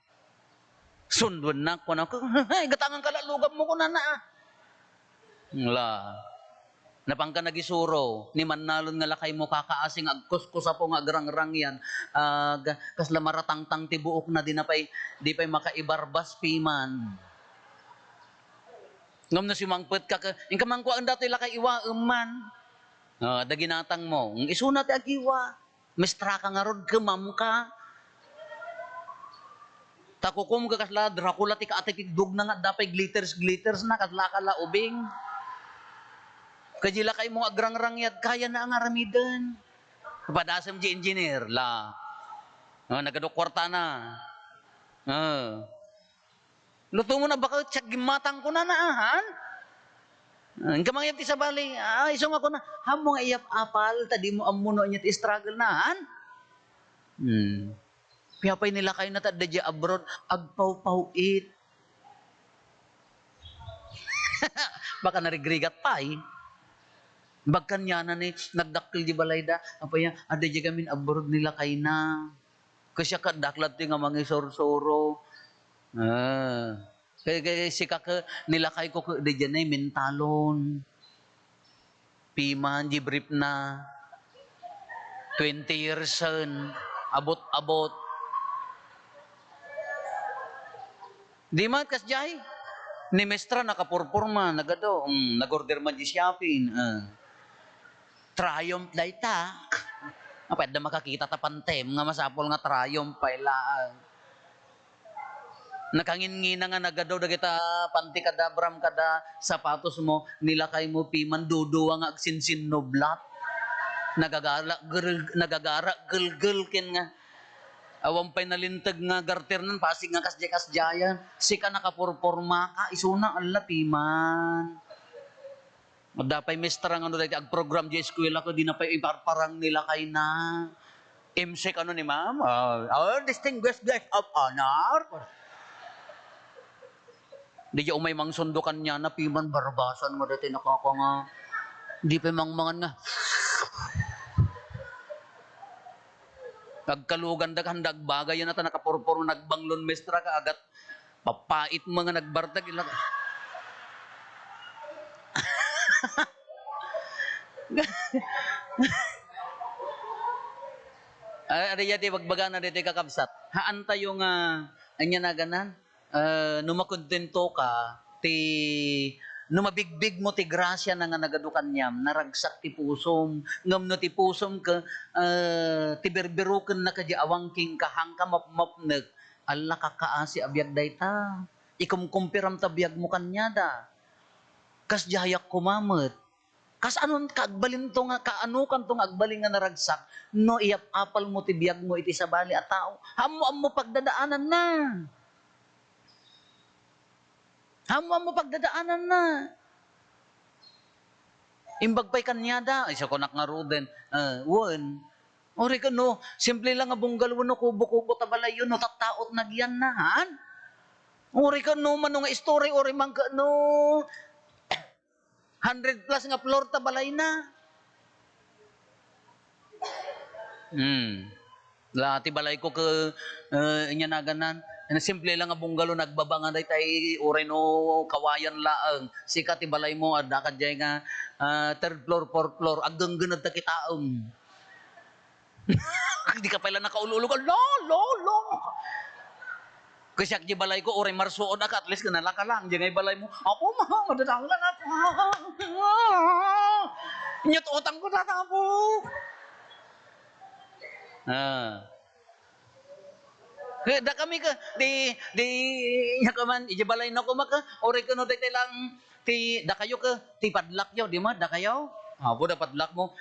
Sundon na ko na ko. Ay gatangan kalalugam mo ko na na. Ngla. Napangka nagisuro ni manalon nga lakay mo kakaasing agkuskus po nga agrang-rang yan. Kasla maratangtang ti buok na di pay makaibarbas piman. Ngam na si mangpet ka ingka mangko ang dati lakay iwa man. Daginatang mo. Isuna ti agiwa. Mestra ka nga rod kemam ka. Takukum ka kasla Dracula ti kaatikigdug na nga dapay glitters na kasla kala ubing. Kajila kay mo agrang-rang yat kaya na ang aramidan. Padasam di engineer la. Nagadok kwarta na. Luto mo na baka tsak gimatang ko na naahan. Ang kamangyap ti sabali. Isong ako na. Hamo nga iyap apal. Tadi mo amuno niya ti struggle naahan. Piyapay nila kayo na tadda di abroad. Agpaw-paw-it. Baka narigrigat pa eh. Bagkan niya na ni. Nagdakil di balay da. Apaya, ada di kami abroad nila kayo na. Kasi kadaklat ti nga mga soro-soro. Kaya si kaka nilakay ko di dyan ay mentalon. Piman, di brief na. 20 years son. Abot-abot. Di man kasjay. Ni mestra nakapurpurma. Nagado. Nag-order man di Shopee. Triumph dayta. Pwede makakita tapantem. Nga masapol nga triumph pa ilaan. Nakangin-ngina nga nagadaw dagita panti kada bram kada sapatos mo nilakay mo piman duduwa nga agsinsin no blat nagagara gel ken nga awam pay nalintag nga garter nan pasig nga kasjayan sika nakapurporma ka isuna alla piman dapay mestra nga no dagiti ag program di eskwela ko di na pay iparparang nilakay na MSEC ano ni ma'am distinguished guest of honor. Di siya umay mang sundukan niya na piman barbasan mo dati nakaka nga. Di pa mangmangan nga. Nagkalugan handag bagay yan na nakapurpuro nagbanglon mestra ka agat Papait mga nagbartag ila. Ada yati wagbaga na dito kakabsat. Haan tayo nga anya na ganan. Numakontento ka ti numabigbig mo ti grasya na nga nagadukan niyam naragsak ti pusom ngam no ti pusom ka ti berberuken na ka di awangking kahang ka mapmapneg alla kakaasi abiyag dayta ikumkumpiram ta biyag mo kanya da kas jayak kumamet kas anon kaagbalin to nga kaano kan tong agbalin nga naragsak no iyap apal mo ti biyag mo iti sabali a tao hamo pagdadaanan na hamo pagdadaanan na imbag pa'y kanyada ay siya ko nakngaruden wen ori ka no simple lang nga bunggal no kubo-kubo tabalay yun no tattaot nagyan na han ori ka no man nga story ori man ka no 100 plus nga floor tabalay na. Lati balay ko ka inya na ganan. Simple lang nga bunggalo nagbabangan day tay ore no kawayan laang. Sikat balay mo adda ka jay nga third floor, fourth floor agdeng gened ta kitaem. Di ka pala nakaululo ka lo. Kasi di balay ko, ore marsuon ka, at least kanala ka lang. Diyan ay balay mo, ako madadanglan na. Inyot utang ko na po. Da kami ka, nya ka man, ijibalay na ko maka, ore ko no, lang, da kayo ka, padlak yo, di ma, da kayo? Apo da padlak mo,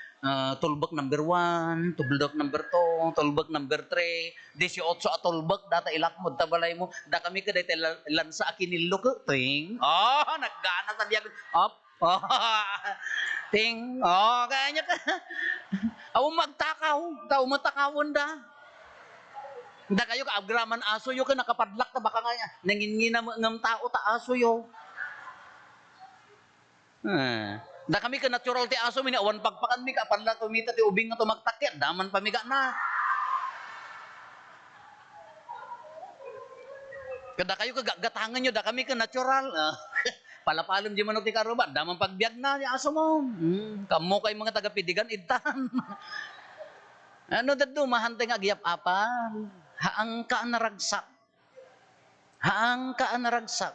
tulbak number 1, tulbak number 2, tulbak number 3, 18 at tulbak, data ilak mo, tabalay mo, da kami ka, dito lansa akinilo ko, ting, naggana sa biyag, ting, kanya ka, magtakaw, tao matakawon da. Da kayo ka agraman aso yo ka nakapadlak ta baka nga nangingina ngam tao ta aso yo. Da kami ka natural ti aso mi awan pagpakan mi ka panla tumita ti ubing nga tumagtakit daman pamiga na. Kada kayo ka gatangan nyo da kami ka natural. Palapalom di manok ti karuba daman pagbiag na ti aso mo. Kamo kay mga tagapidigan idtan. Ano dadto mahantay nga giyap apal. Haang ka naragsak. Haang ka naragsak.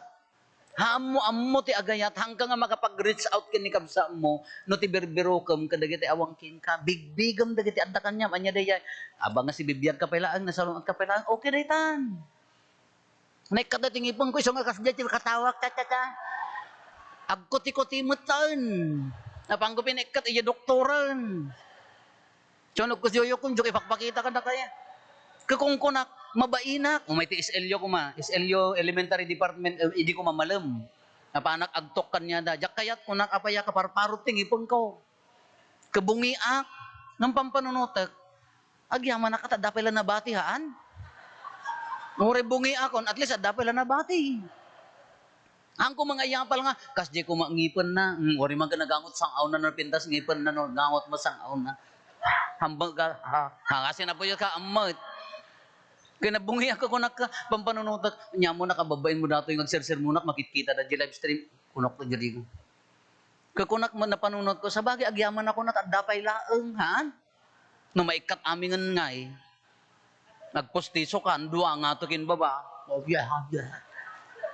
Haammo ti agayat hanggang nga makapag-reach out kini kabsa mo no ti berberokem kadagiti awangkin ka bigbigam dagiti adda kanyam anya dayay abang nga si bibiyag ka pailaan nasalon at kapailaan okay daytan. Nay kadating ipon ko isong kasdya ti katawak ta. Agkuti-kuti mutan. Napanggupin ikat iya doktoran. Chonog ko siyo kung joke ipakpakita ka na kaya. Kukungkunak, mabainak. May ti SLO ko ma. SLO Elementary Department, hindi ko mamalam. Napanak agtok kanya da. Jak kayat kunak apaya kaparparot tingipon ko. Kabungiak. Ng pampanunutak. Agyaman na kata, dapay lang nabati haan. Ure bungi akon, at least dapay lang nabati. Ang ko mga iyapal nga, kas di ko mangipon na. Uri man ka nagangot sangaw na napintas ngipon na no. Gangot mo sangaw na. Hambang ka, kasi na po yung kaamot. Kaya nabungi ako kunak ka, pampanunutak, niya mo nakababain mo dato yung nagsirsir mo makikita na di live stream, kunak to dyan ko. Kaya kunak mo napanunot ko, sa bagay, agyaman ako na tadapay laeng, ha? No maikat amingan nga eh. Nagpostiso ka, andua nga to kin baba. Oh, yeah.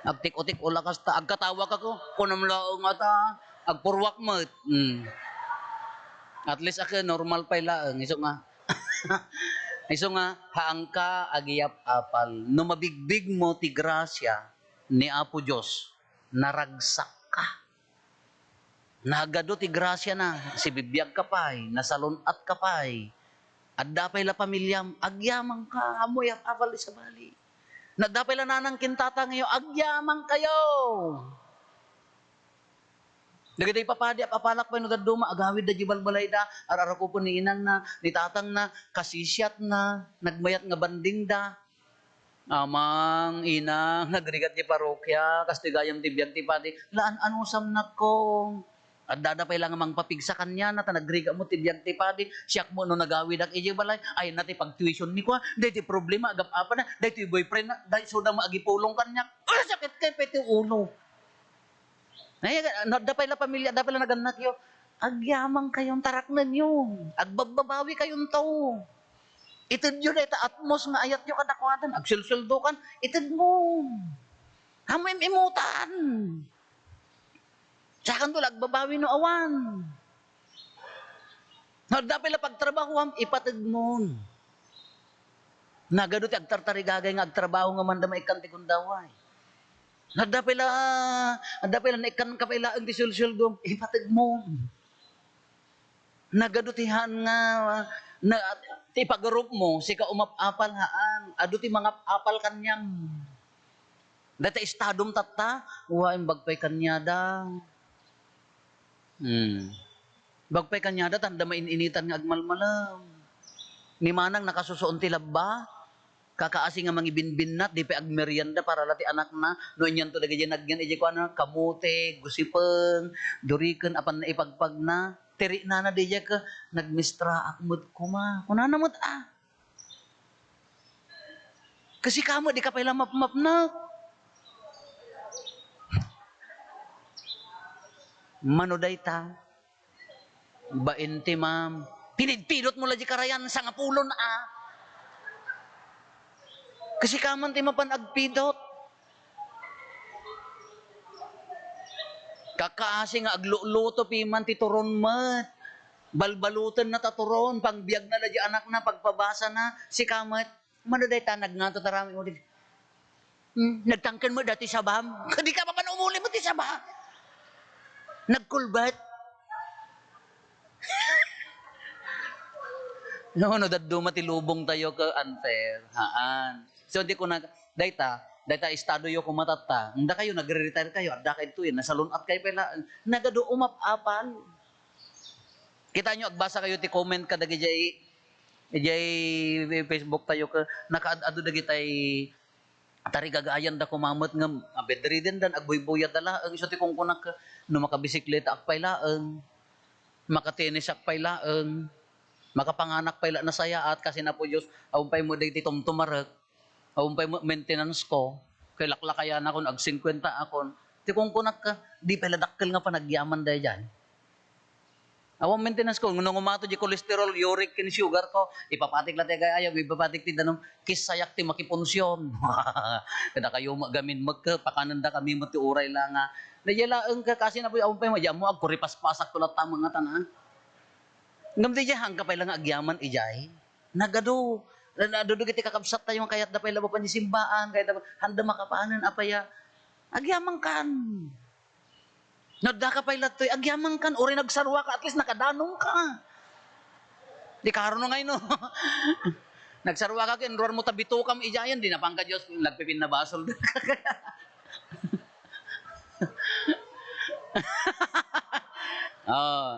Agtik-utik ulakas ta, agkatawa ka ko, kunam laeng ata, agpurwak mo. At least ako normal pa laeng, iso nga. Iso nga, haang ka agiyap apal, no mabigbig mo ti grasya ni Apo Diyos, naragsak ka. Nagado ti grasya na, si bibiyag ka pa'y, nasalunat ka pa'y, at dapay la pamilyam, agyamang ka, amoy apal sa bali. Na dapay la nanang kintata ngayon, agyamang kayo. Dagiti papadi apalak pa no daduma agawid da jibalbalay da arara ko po ni inang na nitatang na kasisyat na nagmayat nga banding da amang inang nagrigat di parokya kas ti gayam ti biag ti padi laan anusam nako At dadapay lang mang papigsa kanya na tanagriga mo tibiyag ti padi siyak mo no nagawid ak ije balay ay nati pag tuition ni ko dahil problema agap apa na dahil boyfriend na dahil suda maagipulong kanya sakit kay peti ulo. Ay dapay la pamilya dapay la naganak yo agyamang kayong tarak na nyo agbababawi kayong tao. Itid yun ita atmos nga ayat nyo kadakwatan agsulsuldo kan itid mo hamoy imutan. Sa akin to, agbabawi no awan. Dapat la pagtrabaho, ipatid mo. Nagado ti agtartarigagay nga agtrabaho nga man damay ikan ti kundaway. Dapat la naikan kapila ang ti sulsuldo, ipatid mo. Nagado ti han nga na ti pagarup mo, sika umapapal haan, adu ti mga apal kanyam. Data estadom tatta, uwain bagpay kanyada. Bagpay kanyada tanda maininitan nga agmalmalam. Ni manang nakasusuon ti labba, kakaasi nga mangibinbinat di pa agmerienda para lati anak na no inyan to dagay nagyan ije ko ana kamote, gusipeng, duriken apan na ipagpag na tiri na di ka nagmistra akmud kuma. Kunana mo't Kasi kamo di ka pala mapmap na. Manuday ta. Bainti ma'am. Pinidpilot mo laji karayan sa ngapulon Kasi kaman ti mapanagpidot. Kakaasi nga agluluto piman ti turon mat. Balbalutan na taturon. Pangbiag na laji anak na. Pagpabasa na. Si kamat. Manuday ta. Nagngato tarami mo. Nagtangkan mo dati sa baham. Kadi ka pa man umuli mo ti sa baham. Nagkulbat. No, daddo matilubong tayo ka unfair. Haan. So di ko na data estado yo kumatata. Nda kayo nagre-retire kayo, adda kay tuin nasalunat kay pala. Nagado umap-apan. Kita nyo agbasa kayo ti comment ka dagi jay Facebook tayo ka nakaadado dagi tay tarigagayan da kumamot nga bedridden dan agboy-boyat dala ang iso ti kung kunak no makabisikleta akpay laeng makatenis akpay laeng makapanganak pay la na sayaat kasi na po Dios ampay mo dagiti tumtumarek ampay mo maintenance ko kay laklakayan akon ag 50 akon ti kung kunak ka di pala dakkel nga panagyaman day diyan. Awang maintenance ko, nung umato di cholesterol, uric, kin sugar ko, ipapatik lang tayo ayaw, ipapatik ti danong kisayak ti makipunsyon. Kada kayo magamin magka, pakananda kami mo ti uray lang nga. Nagyalaang ka kasi na po yung awang mo, ag kuripas-pasak ko lang tamang nga tanan. Ngam di hang ka pa lang agyaman ijay. Nagado, nadudugi ti kakabsat tayo kayat da pa ilabo pa ni simbaan, kayat handa makapaanan, apaya, agyaman kan. Nadda ka pa ilatoy, agyamang kan, ori nagsarwa ka, at least nakadanong ka. Di karoon na ngayon, no? Nagsarwa ka, kinruar mo tabito kam ijayan, di na pang ka Diyos, nagpipin na basol.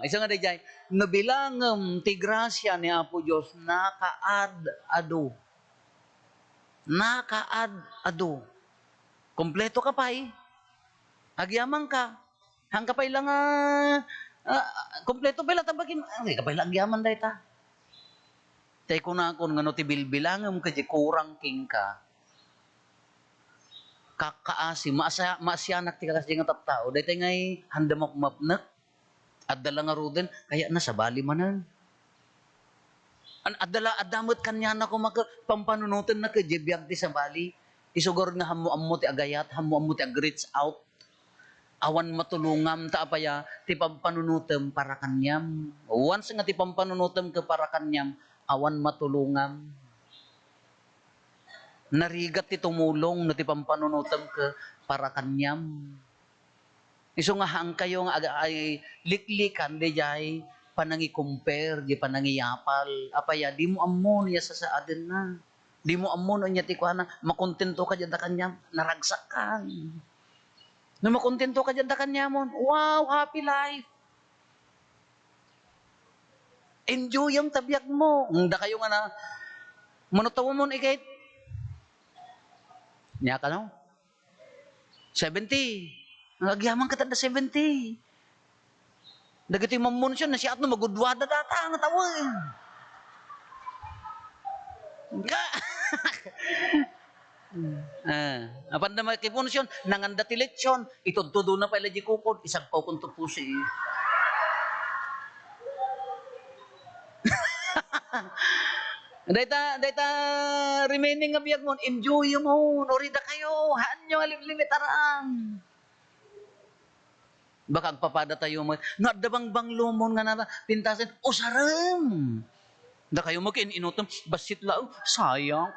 Isa nga di jay, nabilang ti grasya ni Apo Diyos, nakaad-ado. Nakaad-ado. Kompleto ka pa agyamang ka. Hang kapay lang kompleto pala tabagin. Ay kapay lang agyaman day ta. Tay ko na akon ngano ti bilbilangem ka kurang king ka. Kakaasi masyanak ti kakas nga tattao. Day tay ngay handa mo kumapnak. Adala nga ruden kaya na sa bali manan. Adamot kanya na ko pampanunutan na ka jebiyag ti sa bali. Isugor nga hamu ti agayat, hamu ti agrits out. Awan matulungam ta apaya ti pampanunutem para kanyam. Once nga ti pampanunutem ke para kanyam, awan matulungam. Narigat ti tumulong na ti pampanunutem ke para kanyam. Iso nga hang kayo nga ay liklikan di jay panangi-compare, di panangiyapal. Apaya di mo ammo niya sa aden na. Di mo ammo niya ti kuana makontento ka diyan ta kanyam, naragsakan. Na makontento ka dyan da kanya mo. Wow, happy life. Enjoy yung tabyak mo. Da kayo nga na, manutawan mo ikait. Niya ka no? 70. Nagyaman ka tada 70. Dagiti mamunsyon na siya at no magudwada data ang tawag. Apan na makipunsyon, nanganda ti lechon, itudtudo na pala di kukod, isang pa kung tupusi. Dayta remaining nga biyag mo, enjoy mo, norida kayo, haan nyo limitaran. Baka agpapada tayo mo, nga dabang lumon nga na pintasin, o sarang. Da kayo makin-inutom, basit lao, sayang.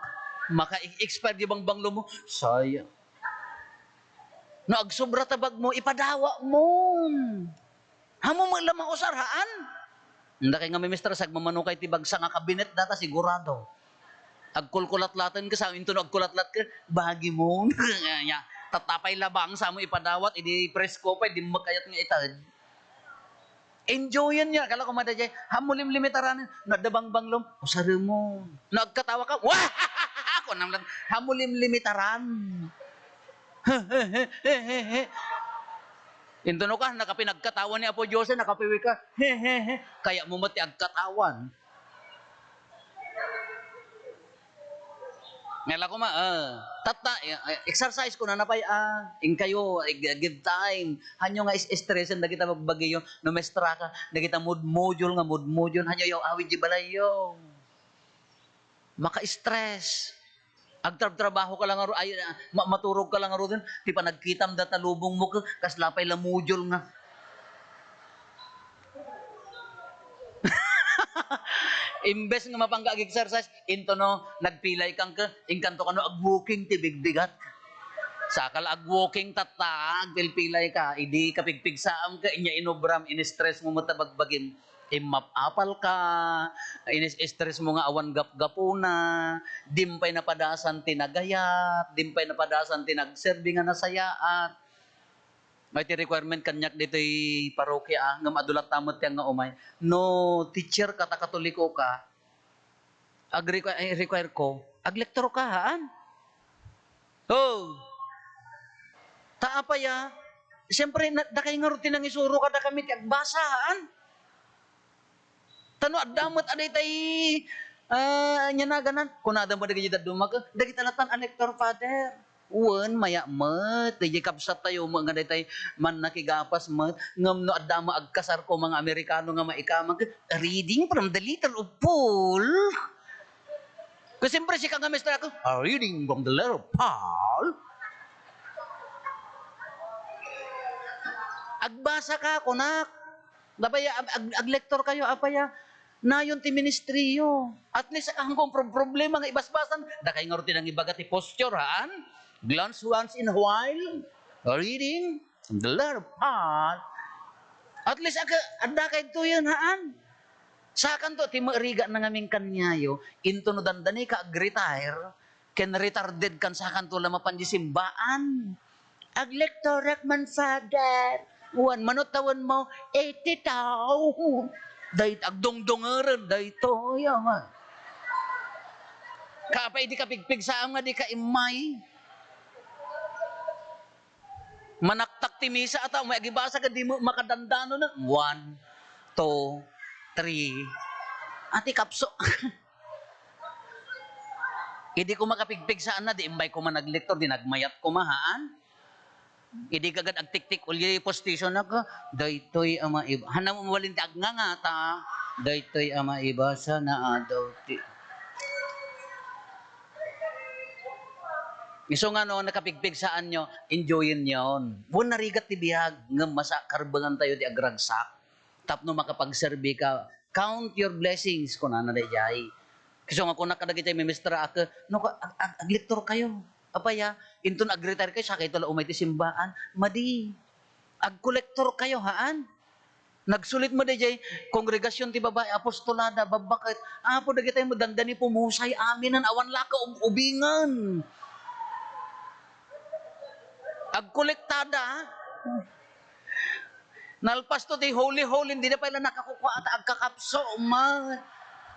Maka-expire di bang lumon, sayang. No, agsobra tabag mo, ipadawa mo. Hamo mo lamang usarhaan. Hindi kayo nga may mister, sag mamanukay tibag sa nga kabinet data, sigurado. Agkulkulat-latan ka sa amin, no, agkulat-lat ka, bahagi mo. Tatapay labang sa mo ipadawat, idi press ko pa, idi makayat nga itad. Enjoyan niya. Kala ko madajay, hamulim limitaran, nadabang banglom, usari mo. Nagkatawa ka, wah! Ako nang lang, hamulim limitaran. Intono ka, nakapinagkatawan ni Apo Diyos, nakapiwi ka, kaya mo mati agkatawan. Ngala ko exercise ko na napay, in kayo, give time. Hanyo nga is-stressin, na kita magbagiyo, no mestra ka, na kita mood-module, hanyo yaw awid di balayo. Maka-stress. Agtrabaho ka lang ay maturog ka lang aro din, di pa nagkitam data lubong mo ka, kaslapay la module nga. Imbes nga mapangga-exercise, into no, nagpilay kang ka, inkanto ka no, ag-walking tibigbigat. Sakal ag-walking tatag, pilpilay ka, idi kapigpig saam ka, inya inobram, in-stress mo matabagbagin. Imapapal ka, in-stress mo nga awan gap-gapuna, dimpay napadasan tinagayat, dimpay napadasan tinagserbi nga nasayaat. May ti requirement kanyak dito'y parokya nga madulat tamot yang nga umay. No teacher ka, katoliko ka, require ko, aglektor ka haan. Oh! Taapaya, siyempre, dakay nga rutin ang isuro ka da kami, agbasa haan. Tano, adamot aday tay, nyanaganan, kunada mo dagi jidad dumag, dagi talatan ang lector father. Uwan, maya mat, dagi kapsat tayo, mga day tay, man nakigapas mat, ngam no adama agkasar ko mga Amerikano nga maikamag, reading from the letter of Paul. Kasi siyempre si kang mestra ko, reading from the letter of Paul. Agbasa ka, kunak. Dabaya, aglektor kayo, apaya, na yun ti ministriyo. At least, hanggang problema nga ibasbasan, da kayo nga rutin ang ibaga ti posture, haan? Glance once in a while, reading, the letter of Paul. At least, ada kayo to yun, haan? Sakan to, ti maariga na ngaming kanyayo, into no dandani ka ag-retire, ken retarded kan sakan to lamapan di simbaan. Aglektor rekman father, uwan manutawan mo, 80 tao. Dahit agdongdongaran, dahit to, yaman. Kapay di kapigpig sa nga di ka imay. Manaktak ti misa ata, may agibasa ka di mo makadandano na. 1, 2, 3. Ati kapso. Hindi ko makapigpig saan na, di imbay ko man naglektor, di nagmayat ko mahaan. Hindi kagad agtik-tik, uli postisyon na ka, daytoy ama iba. Hanam mo walin ti agngangata, daytoy ama iba sa naadaw ti. Iso nga no, nakapigpig saan nyo, enjoyin nyon. Buwan narigat ti bihag, nga masakarbangan tayo ti agragsak. Tapno makapagserbi ka, count your blessings, kunana day jay. Kasi nga kung nakadagit tayo may mistra ako, no, aglektor kayo. Apaya, inton ag-retire kayo, sakay tala umay ti simbaan, madi. Ag-kolektor kayo, haan? Nagsulit mo day kongregasyon ti babae, apostolada, babakit, apo dagit tayo mo dandani pumusay, aminan, awan laka, ubingan. Agkolektada, nalpas to di holy, hindi na pala nakakukuha at agkakapso,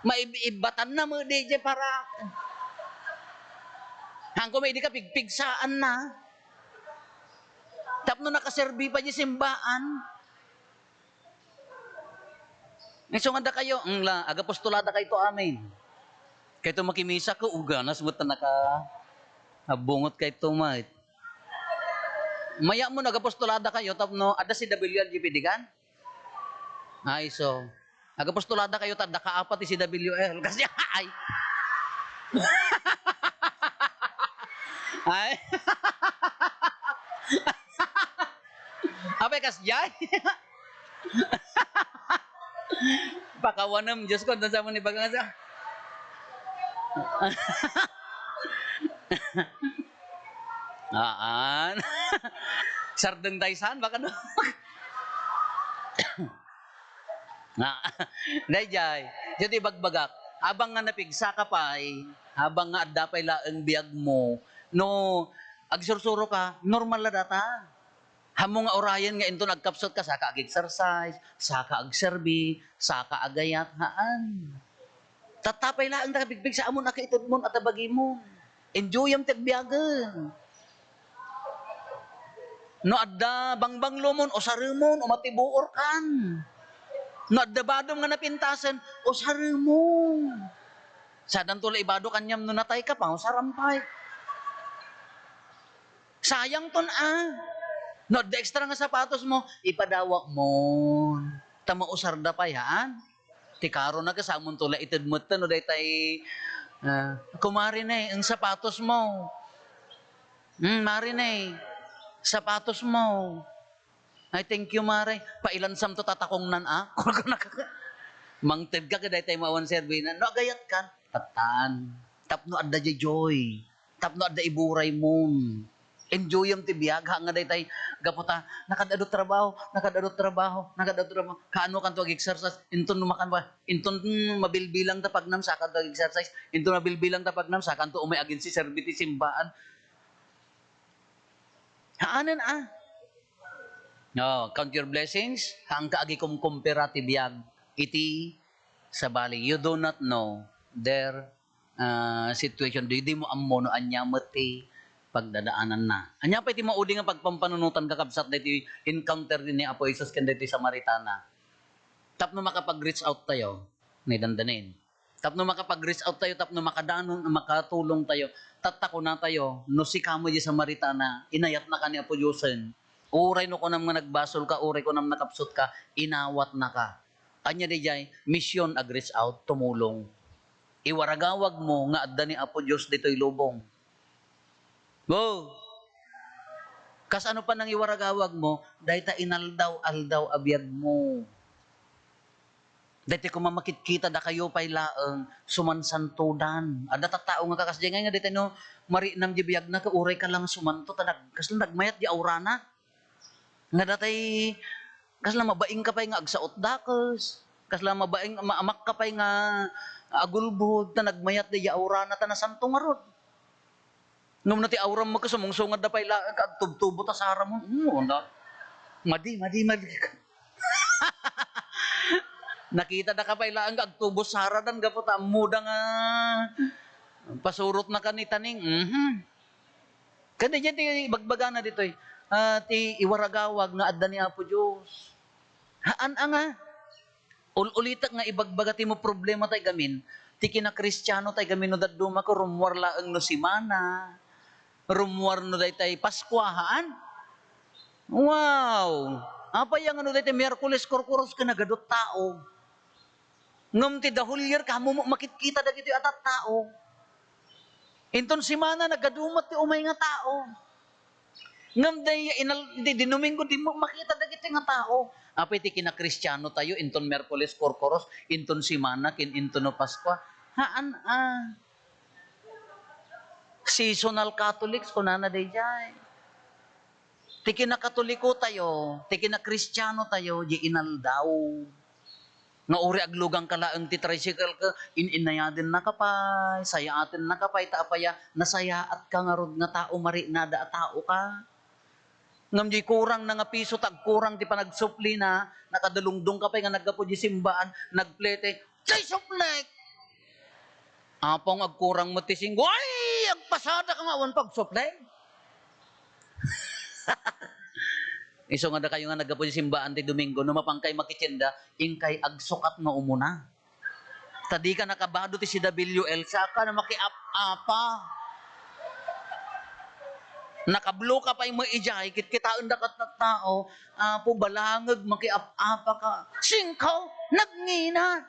maibatan na mo DJ para hangko may di ka pigpigsaan na tapno nakaserbi pa di simbaan Iso nga da kayo, ang agapostolada kayo to amin. Kaya ito makimisa ko, uganas mo ta bungot kay ito mait. Maya mo nagapostolada kayo, tapno, ada si WLGP digan? Ay, so, agapostolada kayo, tada kaapat si WL. Kasi, ay, ay, apay kas jay. Pakawanam, Diyos ko, doon sa mga ibagang sa. Aan. Sardeng taisan, baka no. Na, dayjay. Jadi bagbagak. Abang nga napigsa ka pa, habang nga adda pay laeng biyag mo, no, agsursuro ka, normal na data. Hamo nga orayan nga into nagkapsot ka, saka ag-exercise, saka ag-serbi, saka agayat, haan. Tatapay laeng nakabigbig sa amon, nakaitod mo, at abagi mo. Enjoy ang tagbiyagan. No adda bangbang lumon, o sarimon, o matibuor kan. No adda badom nga napintasan, o sarimon. Sadan tula ibado kanyam no natay ka pa, o sarampay. Sayang ton No, the extra nga sapatos mo, ipadawa mo. Tama usarda pa yan. Tikaro na kasamon tula itid mo no day tay kumari na ang sapatos mo. Mari na sapatos mo. Ay, thank you, Mare. Pailan sam to tatakong nan, Kung ka nakaka... Mangted ka kaday tayo mawan serbi na, no, agayat ka. Tatan. Tapno adda jay joy. Tapno adda iburay mo. Enjoy yung tibiyag. Nga day tayo, gaputa, nakadadot trabaho. Kaano kan to exercise? Inton numakan ba? Inton mabilbilang tapagnam sa kan to exercise. Inton mabilbilang tapagnam sa kan to umay agin si serbiti simbaan. Haanan No, count your blessings. Hang kaagi kong kumpira tibiyag. Iti sa bali. You do not know their situation. Di mo ammo no anyamot ti pagdadaanan na. Anya pa iti maudi nga pagpampanunutan kakabsat na iti encounter din ni Apo Isus kanda iti Samaritana. Tapno makapag-reach out tayo, ni dandanin. Tapno makapag-reach out tayo, tapno makadanon, makatulong tayo, tatako na tayo, no si kamo di Samaritana, inayat na ka ni Apo Diyosen. Uray no ko nam nga nagbasol ka, uray ko nam nakapsot ka, inawat na ka. Anya di jay, mission ag-reach out, tumulong. Iwaragawag mo nga adda ni Apo Diyos dito'y lubong. Go! Kas ano pa nang iwaragawag mo, dahil ta inaldaw-aldaw abiyag mo. Dahil ko mamakit-kita da kayo pa'y laang sumansantudan. Ada tatao nga kakasdya nga dito no, mari nam di biyag na, kauray ka lang sumanto, kas lang nagmayat di aurana. Nga datay, kas lang mabaing ka pa'y nga agsaot dakas. Kas lang mabaing, maamak ka pa'y nga agulbud, ta nagmayat di aurana, ta nasanto nga rod. Ngam na ti auram mo ka sumungsungad da pa'y laang, kagtubtubo ta sa haram mo. Madi. Nakita na ka pa'y laang, kagtubo sa haradan, gapot muda nga, pasurot na ka ni taning. Kada dyan ti bagbaga na dito ti iwaragawag nga adda ni Apo Diyos. Haan nga. Ulitak nga ibagbaga ti mo problema tay gamin. Ti kinakristyano tay gamin no daduma ko rumwar laang no simana. Rumwar no day tay Paskwahaan. Wow! Apa yang ano day tay Miyerkules korkoros ka nagadot tao. Ngam ti dahulyar ka mo makikita dagiti atat tao. Inton simana nagadumat ti umay nga tao. Ngam day di Domingo di mo makita dagiti nga tao. Apay ti kinakristyano tayo inton Miyerkules korkoros, inton simana kin inton no Paskwa. Haan Seasonal Catholics kunana day jay. Ti kinakatoliko tayo, ti kinakristyano tayo, di inaldaw. Nga uri aglugang kalaang ti tricycle ka, inayadin na kapay, sayaatin na kapay, taapaya, nasayaat ka nga rod nga tao, mari nada tao ka. Ngam di kurang na nga piso, tag kurang ti panagsupli na, nakadalungdong kapay nga nagkapo di simbaan, nagplete, say suplek! Apong agkurang matising, ay, agpasada ka nga awan pagsuplek. Iso nga da kayo nga nagapo sa simbaan ti Domingo, no mapangkay makitenda, ingkay agsukat nga umuna. Tadi ka nakabado ti si WL, saka na makiap-apa. Nakablo ka pa yung mga ijay, kitaan dakat na tao, po balangag, makiap-apa ka. Singkaw, nagngina.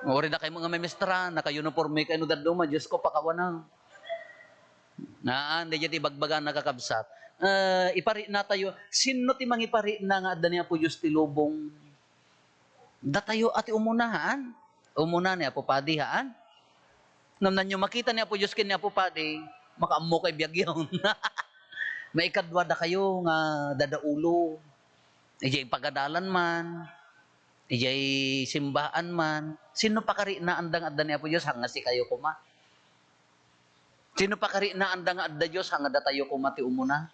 Ori na kayo mga memestra, naka-uniforme kayo no daduma, Diyos ko, pakawanang. Naan, di ti bagbagan nakakabsat. Ipari na tayo, sino ti mang ipari na nga adda niya po Diyos ti lubong? Datayo ati umunahan. Umuna niya po padi haan. Namnan nyo makita niya po Diyos kin niya po padi, makaammo kay biyagyaw. Maikadwa da kayo nga dadaulo. Ijay pagadalan man. Ijay simbahan man. Sino pa kari na andang adda niya po Diyos hanga si kayo kuma? Sino pa kari na andang adda Diyos hanga datayo kuma ti umuna?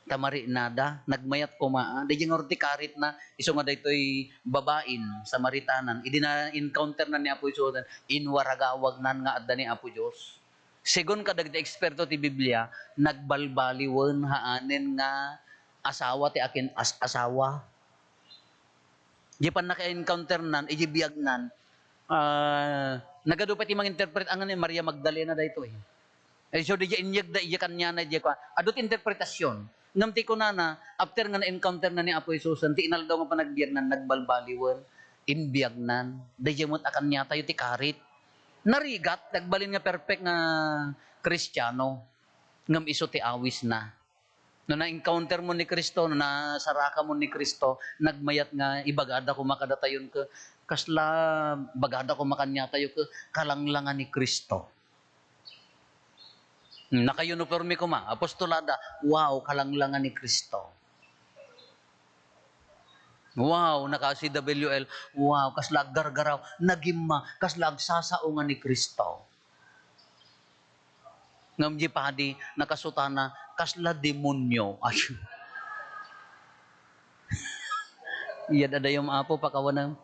Tamari nada, nagmayat kuma. Di nga orti karit na, iso nga daytoy babain, Samaritanan. Idi na encounter na ni Apo Diyos, inwaragawag nan nga adda ni Apo Diyos. Segon kadag ti eksperto ti Biblia, nagbalbaliwen haanen nga asawa ti akin asawa. Di pa naka-encounter nan, iji biyag nan, nagado pa ti mang-interpret ang ni Maria Magdalena daytoy. So di inyag da iya kanya na di ka. Adot interpretasyon. Ngamti ko na after nga na-encounter na ni Apo Jesus, ti inal daw nga panagbiag nan, nagbalbaliwan, inbiag nan, di mo akan niya tayo ti karit. Narigat, nagbalin nga perfect nga Kristiyano, ngam iso ti awis na. No na-encounter mo ni Kristo, no nasaraka mo ni Kristo, nagmayat nga ibagada ko makadatayon ka, kasla bagada ko makanya tayo ka, kalanglangan ni Kristo. Naka-uniforme ko ma, apostolada, wow, kalanglangan ni Kristo. Wow, naka-CWL, wow, kaslag gargaraw, nagimma, kaslag sasaungan ni Kristo. Ngamji padi, nakasutana, kasla demonyo. Ayun. Iyad ada yung apo, pakawanang.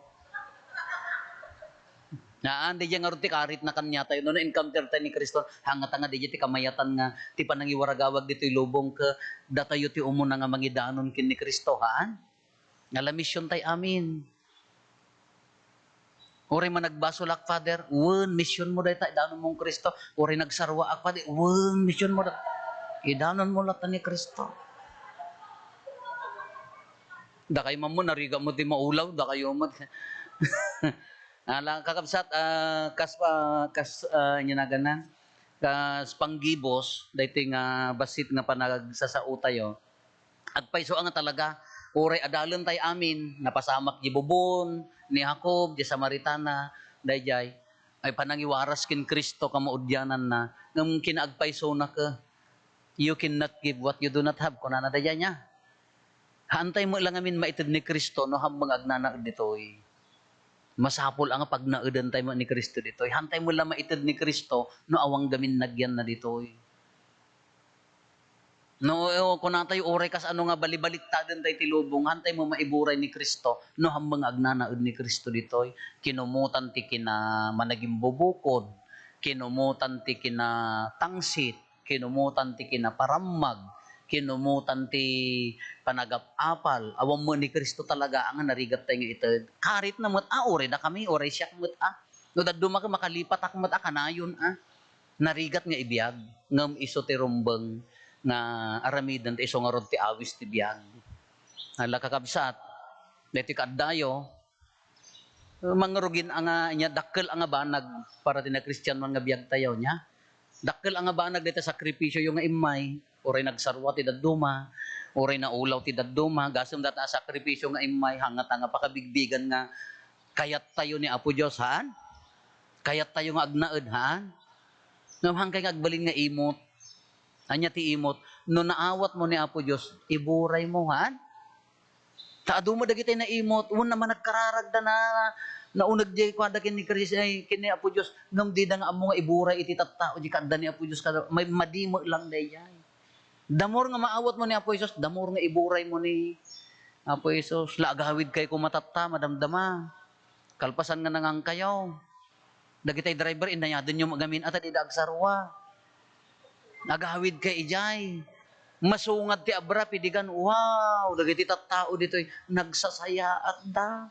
Naan, di dyan nga rin karit na kanya tayo. No, na-encounter tayo ni Kristo, hanga nga di dyan ti kamayatan nga, ti panangiwaragawag dito lubong ka, datayo ti umuna nga mangidanon kin ni Kristo, haan? Nga mission tayo amin. Uri man nagbasulak, Father, mission mo dahil tayo, idanon mong Kristo. Uri nagsarwa ak, Father, mission mo dahil, idanon mo lata ni Kristo. Da kayo mo, nariga mo ti maulaw, da kayo mo. Alang kakabsat, nyinaganan, kas panggibos, dahil nga basit nga panagsasao tayo, agpaiso nga talaga, uray adalon tayo amin, napasamak di bubon, ni Jacob, di Samaritana, dahil ay panangiwaras kin Kristo kamaudyanan na, ng kinaagpaiso na ka, you cannot give what you do not have, kung na dahil niya. Hantay mo lang amin maitid ni Kristo, no hambang agnanak dito'y. Masapol ang pag naudan tayo ni Kristo dito'y. Hantay mo lang maitid ni Kristo, no awang gamin nagyan na dito'y. No, kung na tayo oray kas ano nga balibaliktadin tayo tilubong, hantay mo maiburay ni Kristo, no hambang agnanaud ni Kristo dito'y. Kinumutan ti kina managing bubukod, kinumutan ti kina tangsit, kinumutan ti kina paramag, kinumutan ti panagap-apal, awam mo ni Kristo talaga ang narigat tayo nga ito. Karit na mo't, oray na kami, oray siya mo't, no daduma ka makalipat ak mo't, kanayon, narigat nga ibiyag, ngam iso ti rumbang, nga aramidan ti iso nga rod ti awis ti biyag. Hala kakabsat, deti kaddayo, mangrugin ang niya, dakkel ang banag, para ti na Christian man nga biyag tayo niya, dakkel ang banag dito sakripisyo yung nga imay, oray nagsarwa ti dadduma, oray na ulaw ti dadduma, gasam data sakripisyo nga imay, hangat nga pakabigbigan nga, kayat tayo ni Apo Diyos, haan? Kayat tayo nga agnaed, haan? Namhangkay nga agbalin nga imot, anya ti imot, no naawat mo ni Apo Diyos, iburay mo, haan? Taado mo dagiti na imot, naman nagkararagda na, naunag di kwada kini Kristo ay kini Apo Dios ngam di da nga amo nga iburay iti tattao di kadda ni Apo Dios kada may madimo lang dayay. Damor nga maawat mo ni Apo Jesus, damor nga iburay mo ni Apo Jesus, laagawid kay kumatatta madamdama. Kalpasan nga nangang kayo. Dagitay driver inayadon nyo magamin at di agsarwa. Nagawid kay ijay. Masungad ti abra pidigan, wow, dagiti tattao ditoy nagsasaya at da.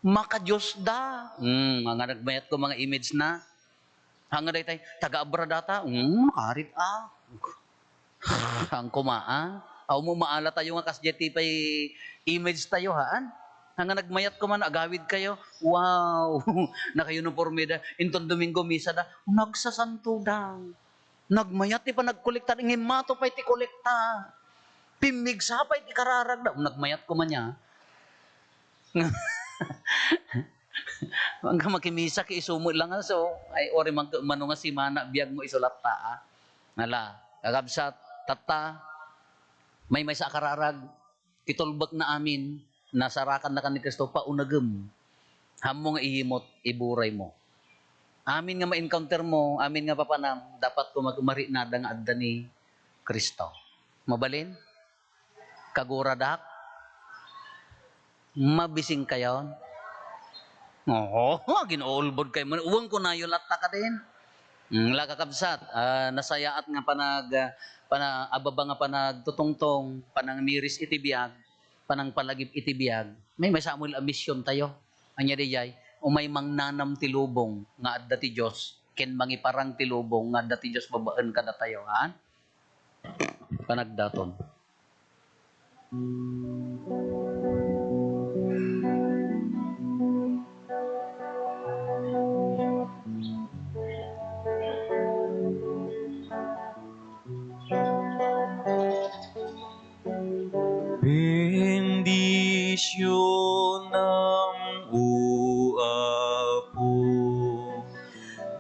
Maka-Diyos da. Mga nagbayat ko mga image na. Hanga day tay taga-abra data. Arit Ang kumaa. Aw mo maala tayo nga kasjeti pay image tayo haan. Hanga nagmayat ko man agawid kayo. Wow. Naka-uniforme da. Inton Domingo misa da. Nagsasanto da. Nagmayat ti pa nagkolekta ng himato pa iti kolekta. Pimig sa pa iti kararag da. Nagmayat ko man niya. Hanggang makimisa ki isumo lang so ay ori mano nga si mana biag mo isulat ta. Nala, kagabsat tata may sa kararag kitulbak na amin nasarakan na kan ni Kristo pa unagem. Hamo nga ihimot iburay mo. Amin nga ma-encounter mo, amin nga papanam, dapat ko magmari na nga adda ni Kristo. Mabalin? Kaguradak? Mabising kayo? Oo, ginoolbod kayo. Uwang ko na yung latta ka din. Lakakabsat, nasayaat nga ababa nga panagtutungtong, panang miris itibiyag, panang palagip itibiyag. May Samuel a mission tayo. Anya dijay, umay mangnanam ti lubong nga adda ti Dios, ken mangiparang ti lubong nga adda ti Dios babaan kada tayo, ha? Panagdaton. Bendisyon ng uapo,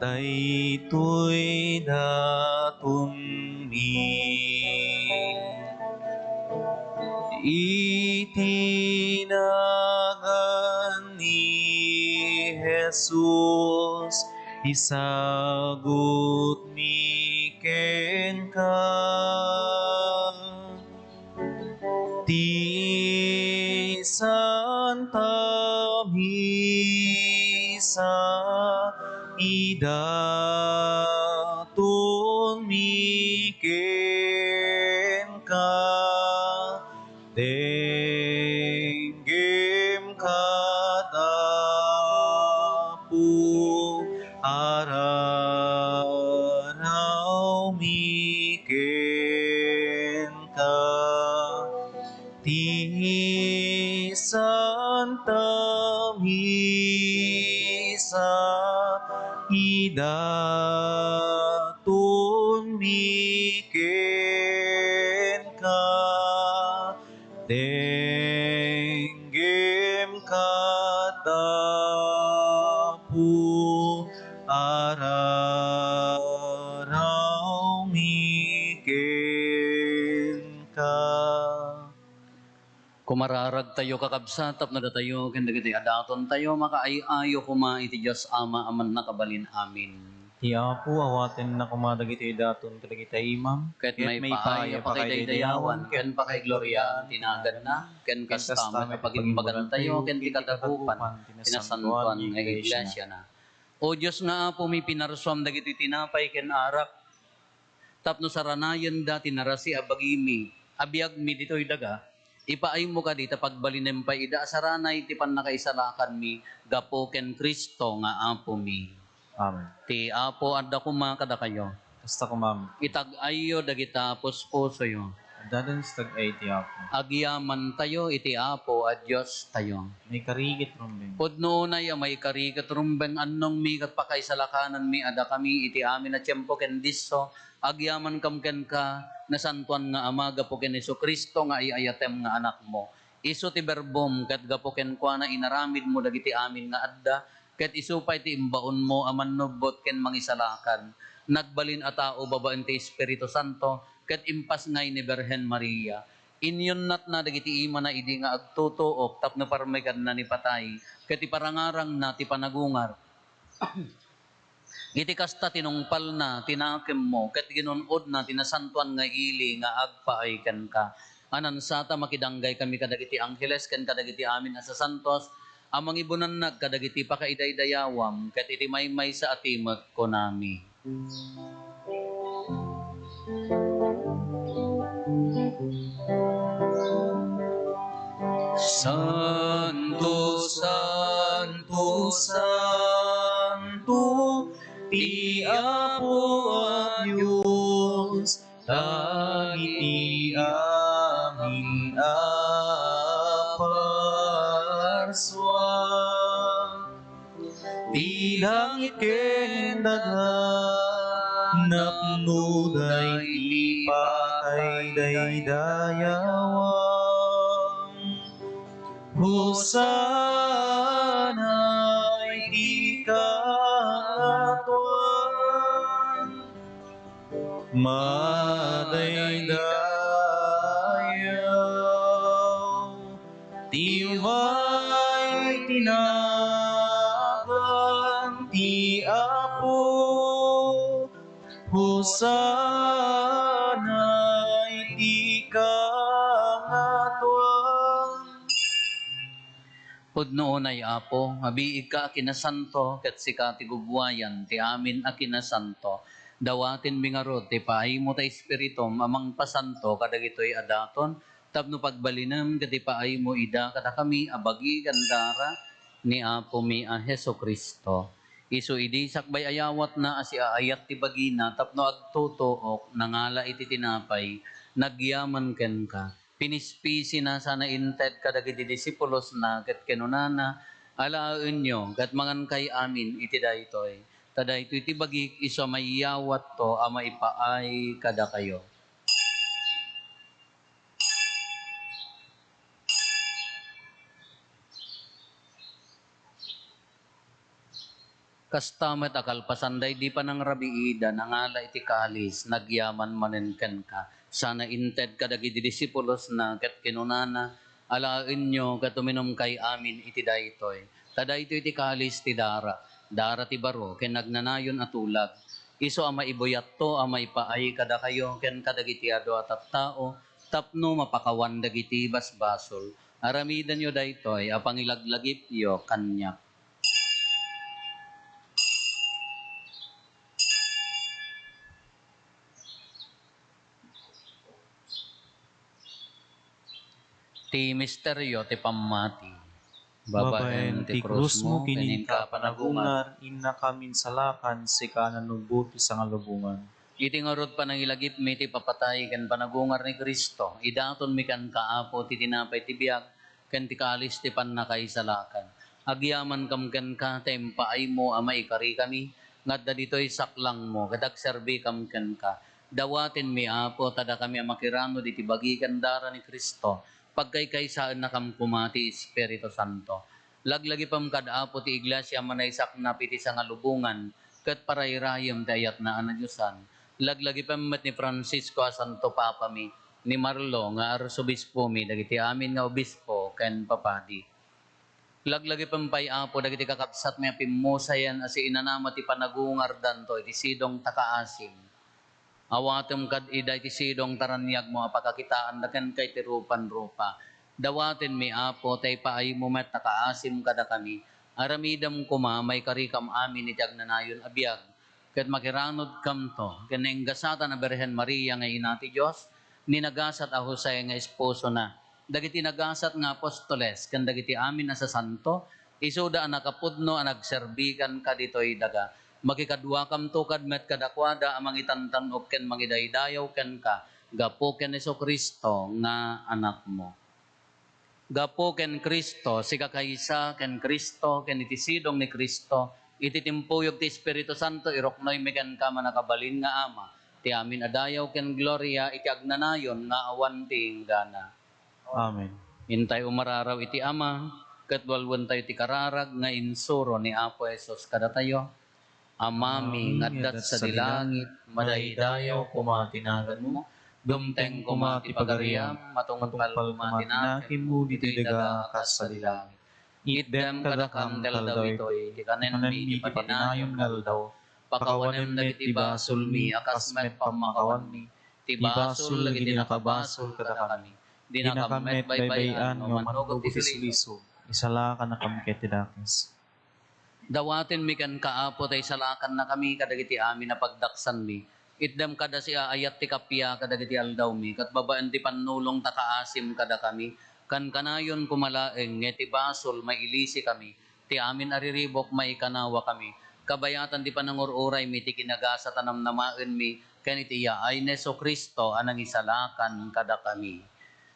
daytoy daton mi. Itinagan ni Jesus, isagot mi ken ka. Ti Santa Misa idaton mi ken ka, denggem kadapu aranaw mi ken ka. Ti Santa Misa idaton mi ken ka, denggem kadapu araraw mi ken ka. Kumararag tayo kakabsat, tapno da tayo, kandagiti adaton tayo, makaayo kuma iti Diyos Ama, aman nakabalin amin. Ti Apo awaten na kumadagiti daton kadagiti imam, Ket may paaya pa kay daydayawan, ken pa kay gloria, tinagad na, ken kasta kapagimbagan tayo, ken ti katagupan, tinasantuan nga iglesia na. O Diyos nga po, may pinarsuam dagiti tinapay ken arak, tapno saranayan da tinarasi abagimi, abiyag mi dito'y daga, ipaay mo ka dita pagbalinem pa ida saranay ti pannakaisalakan mi gapo ken Kristo nga apo mi. Amen. Ti apo adda kuma kada kayo. Basta ko ma'am, Itag-ayo dagita puspuso yo. dadan sa tag-ay ti Apo. Agyaman tayo iti apo at Diyos tayo. May karigit rumbeng. Pudno na ya may karigat rumbeng annong mi kat pakaisalakanan mi ada kami iti amin na tiyempo ken disso. Agyaman kam ken ka nasantuan nga ama gapo ken Hesus Kristo nga iayatem nga anak mo. Isu ti berbom ket gapo ken kuana inaramid mo dagiti amin nga adda ket isu pay ti imbaon mo aman nubot ken mangisalakan. Nagbalin a tao babaen ti Espiritu Santo ket impas ngay ni Birhen Maria. Inyon nat na dagiti ima na idi nga agtutuok tapno parmegan na ni patay ket iparangarang na ti panagungar. Iti kasta tinungpal na, tinakim mo, ket ginunod na, tinasantuan nga ili, nga agpaay ken ka. Anan sata makidanggay kami kadagiti angheles, ken kadagiti amin asa santos, Amang ibunan kadagiti pa kaidaydayawam, ket iti maymay sa atimek ko nami. Santo, Santo, Santo, ti Apo a Diyos, dagiti amin aparswa. Ti langit ken daga, napno dayti patay daydayawam. Hosana iti kaatuan, madaydayaw, tiway tinagan ti Apo, Hosana iti kaatuan. Pudno ay Apo, mabiig ka kinasanto, ket sika ti gugwayan, ti amin a kinasanto. Dawatin mingarod, ti paay mo ta espiritu, amang pasanto, kadagitoy adaton, tapno pagbalinem, ket ti paay mo ida, kada kami abagi gandara, ni Apo mi a Heso Kristo. Isu idi sakbay ayawat na asi aayat ti bagina, tapno agtutuok, nangala iti tinapay, nagyaman ken ka. Pinispisi na sana inted kadagiti disipulos na ket kenunana alaen nyo ket mangan kay amin iti daytoy. Tada ito iti bagik iso mayawat to a maipaay kada kayo. Kastamet akal pasanday di pa nang rabiida nangala iti kalis nagyaman manenken ka. Sana inted kadagiti disipulos na ket kinunana alaen nyo ket uminom kay amin iti daytoy. Tada ito iti kalis ti dara. Dara ti baro ken nagnanayon atulag. Iso a maibuyat to a maipaay kada kayo ken kadagiti adu at tao tapno mapakawan dagiti basbasol. Aramidan yo daytoy a pangilaglagip yo kanyak. Ti misteryo ti pammati. Babaen ti krus mo kinin ka panagungar, inna kamin salakan, sika nanubuti sa ngalubungan. Iti ngarod panangilagip mi ti papatay ken panagungar ni Kristo. Idaton mi kan kaapo ti tinapay ti biag ken ti kalis ti pannakaisalakan. Agyaman kam ken ka tempaay mo a maikari kami ngadda ditoy saklang mo kadag serbi kam ken ka. Dawaten mi Apo tada kami a makirano diti bagi dara ni Kristo. Pagkaykaysaan na kam kumati Espiritu Santo. Laglagi pam kada Apo ti iglesia manaysak na piti sa ngalubungan ket parayrayem ti ayat na anadyosan. Laglagi pammet ni Francisco a Santo Papa mi, ni Marlo nga arsobispo mi, dagiti amin nga obispo ken papadi. Laglagi pampay Apo dagiti kakabsat mi pimusayan asi inanama ti panagungar danto iti sidong takaasim. Awatem kad ida iti sidong taranyag mo apakakitaan da ken kay ti rupan-rupa. Dawaten mi Apo tay paay mo met nakaasim kada kami. Aramidam kuma may karikam amin iti agnanayon a biag. Ket makiranod kam to ken enggasata na Birhen Maria nga ina ti Dios ninagasat a Jose nga esposo na. Dagiti nagasat nga apostoles ken dagiti amin na sa santo isuda a nakapudno a nagserbikan kaditoy daga. Makikadwa kam to kadmet kadakwada amang itantanok ken mangidaydayaw ken ka gapo ken Hesus Kristo nga anak mo. Gapo ken Kristo siga kaysa ken Kristo ken iti sidong ni Kristo iti timpuyog ti Espiritu Santo iroknoy mi ken ka manakabalin nga ama ti amin adayaw ken gloria iti agnanayon nga awan ti inggana. Amen. Hintay umararaw iti ama ket walwen tayo ti kararag nga insuro ni Apo Hesus kadatayo. Amami ngaddat sa dilangit, madaydayaw kumatinagan mo, dumteng kumati pagariam, matungpal kumatinakin mo, dito'y daga kas sa dilangit. Itdem kadakam teladaw ito'y, di kanen mi, di patinayon ngaldaw, pakawanem dagiti basol mi, akas met pamakawan mi, ti basol lagi di nakabasol kada kami, di nakamet baybayan, no manugot ti suliso, isalakan na kami ket tidakes. Dawatin mi kan kaapo tay salakan na kami kadagiti amin na pagdaksan mi. Itdem kada si ayat ti kapya kadagiti aldaw mi kat babaan ti pannulong ta kaasim kada kami. Kan kanayon kumalaeng ngeti basol mailisi kami. Ti amin ariribok maikanawa kami. Kabayatan ti panangururay mi ti kinagasa tanamnamaen mi ken iti yaay neso Kristo anang isalakan kada kami.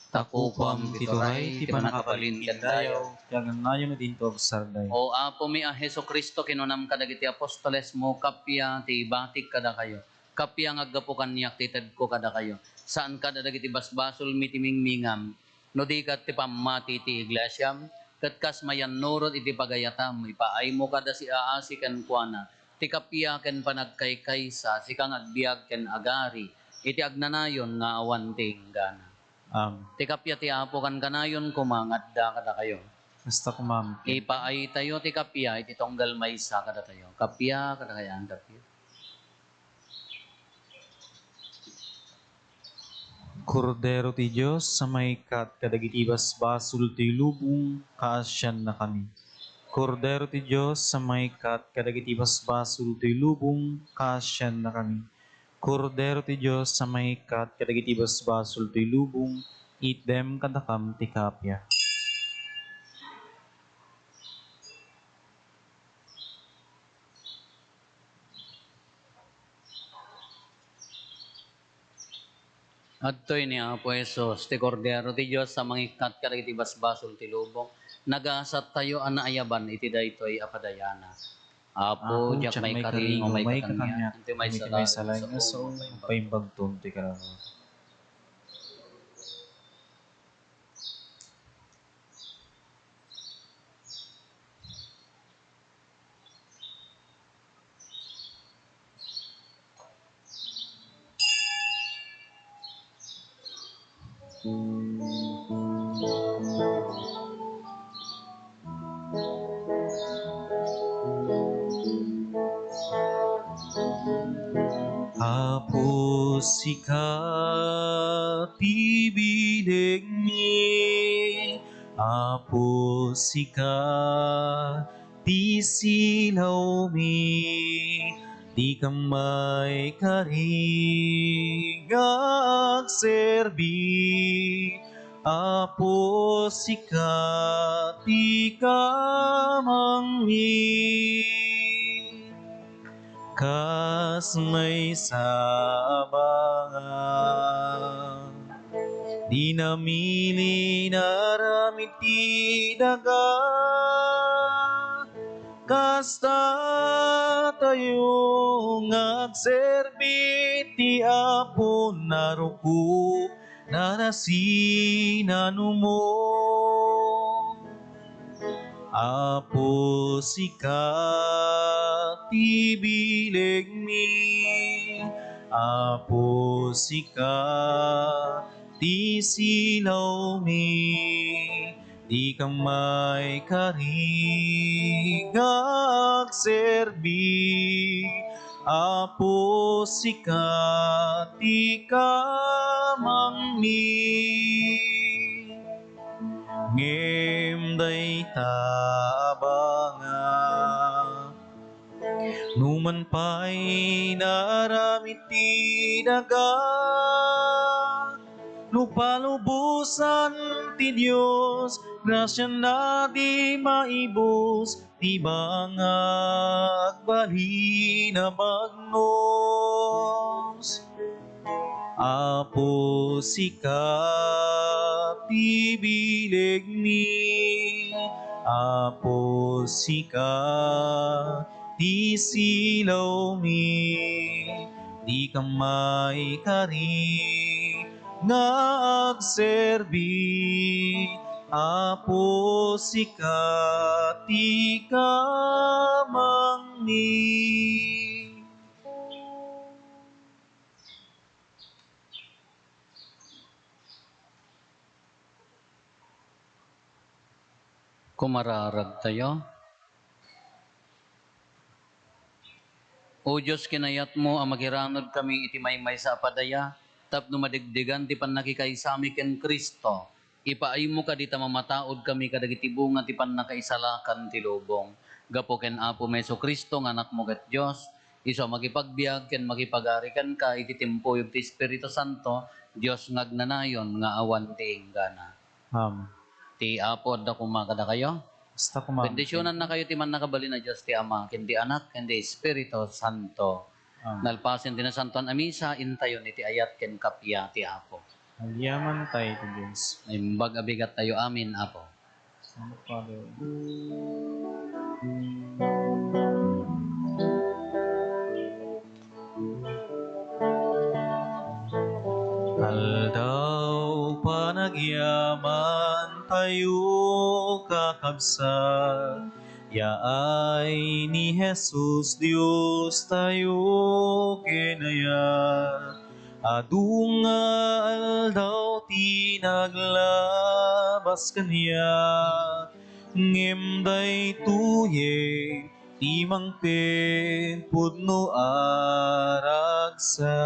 Takupam tituray, ti panakabalin ken dayaw, tiyagan nayon na dinto sarday. O apo mi a Heso Kristo kinunam kadagiti apostoles mo kapya ti batik kada kayo. Kapya ngaggapo kanyak ti ko kada kayo. Saan kada dagiti basbasol mi ti mingmingam. No di kat ti pamati ti iglesyam. Kat kas mayan nurot iti pagayatam. Ipaay mo kada si aasi ken kuana. Ti kapya ken panagkaykaysa. Si kang agbiag ken agari. Iti agnanayon nga awan ti inggana. Ti kapya ti apo kan kanayon kumangadda kada kayo. Basta kumampi. Ipaay tayo ti kapya, iti tonggal maysa kada tayo. Kapya, kada kayaan kapya. Kordero ti Diyos, sa may kat kadagiti basbasul ti lubong, kaasyan na kami. Kordero ti Diyos, sa may kat kadagiti basbasul ti lubong, kaasyan na kami. Kordero ti Diyos, sa may kat kadagiti basbasul ti lubong, itdem kadakam ti kapya. Adtoy ni Apo Esos, ti kordero ti Diyos sa mangikat kadagiti basbasol ti lubong. Nagasat tayo anaayaban iti daytoy apadayana. Apo, diyak may karing o may kakanyan. Iti may salay nga so, paimbagton ti kararo. Apo sikat ibilig ni, Apo sikat ti silaw mi, di kamay karigag serbi. Apo sikat ti kamang mi. Kas may sabangan, di namili naramit ti daga, kasta tayo ngagserbi ti Apo naruko narasinanu mo. Apo sikat ibilig mi, Apo sikat ti silaw mi, di kamay karigag serbi. Apo sikat ti kamang mi. Ngem day tabanga, numan pa'y naramit ti daga, lupalubusan ti Diyos, grasya na di maibos, ti bangag bali na bagnos. Apo sikat ibilig mi, Apo sikat ti silaw mi, di kamay kari nga agserbi. Apo sikat ti kamang mi. Kumararag tayo. O Diyos, kinayat mo ang magiranod kami iti maymay sa apadaya, tapno madigdigan ti panakikaysami ken Kristo, Ipaay mo ka dita mamataod kami kadagiti bunga ti pannakaisalakan ti lubong. Gapo ken Apo Meso Kristo nga anak mo ket Dios, iso makipagbiag ken makipagarikan ka iti tempo ti Espiritu Santo, Dios ngagnanayon nga awan ti inggana. Ti Apo adda kumakada kayo. Basta kumamit. Bendisyonan na kayo ti man nakabali na Dios ti Ama, ken ti Anak, ken ti Espiritu Santo. Nalpasen din na santuan amisa, intayon iti ayat ken kapya ti Apo. Nagyaman tayo to Diyos. Imbag abigat tayo amin, Apo. Salamat, Father. Aldaw panagyaman tayo kakabsat, yaay ni Jesus Dios tayo kinayat. Adunga aldaw ti naglabas kaniya, ngimday tuye ti mangpen pudno aragsa.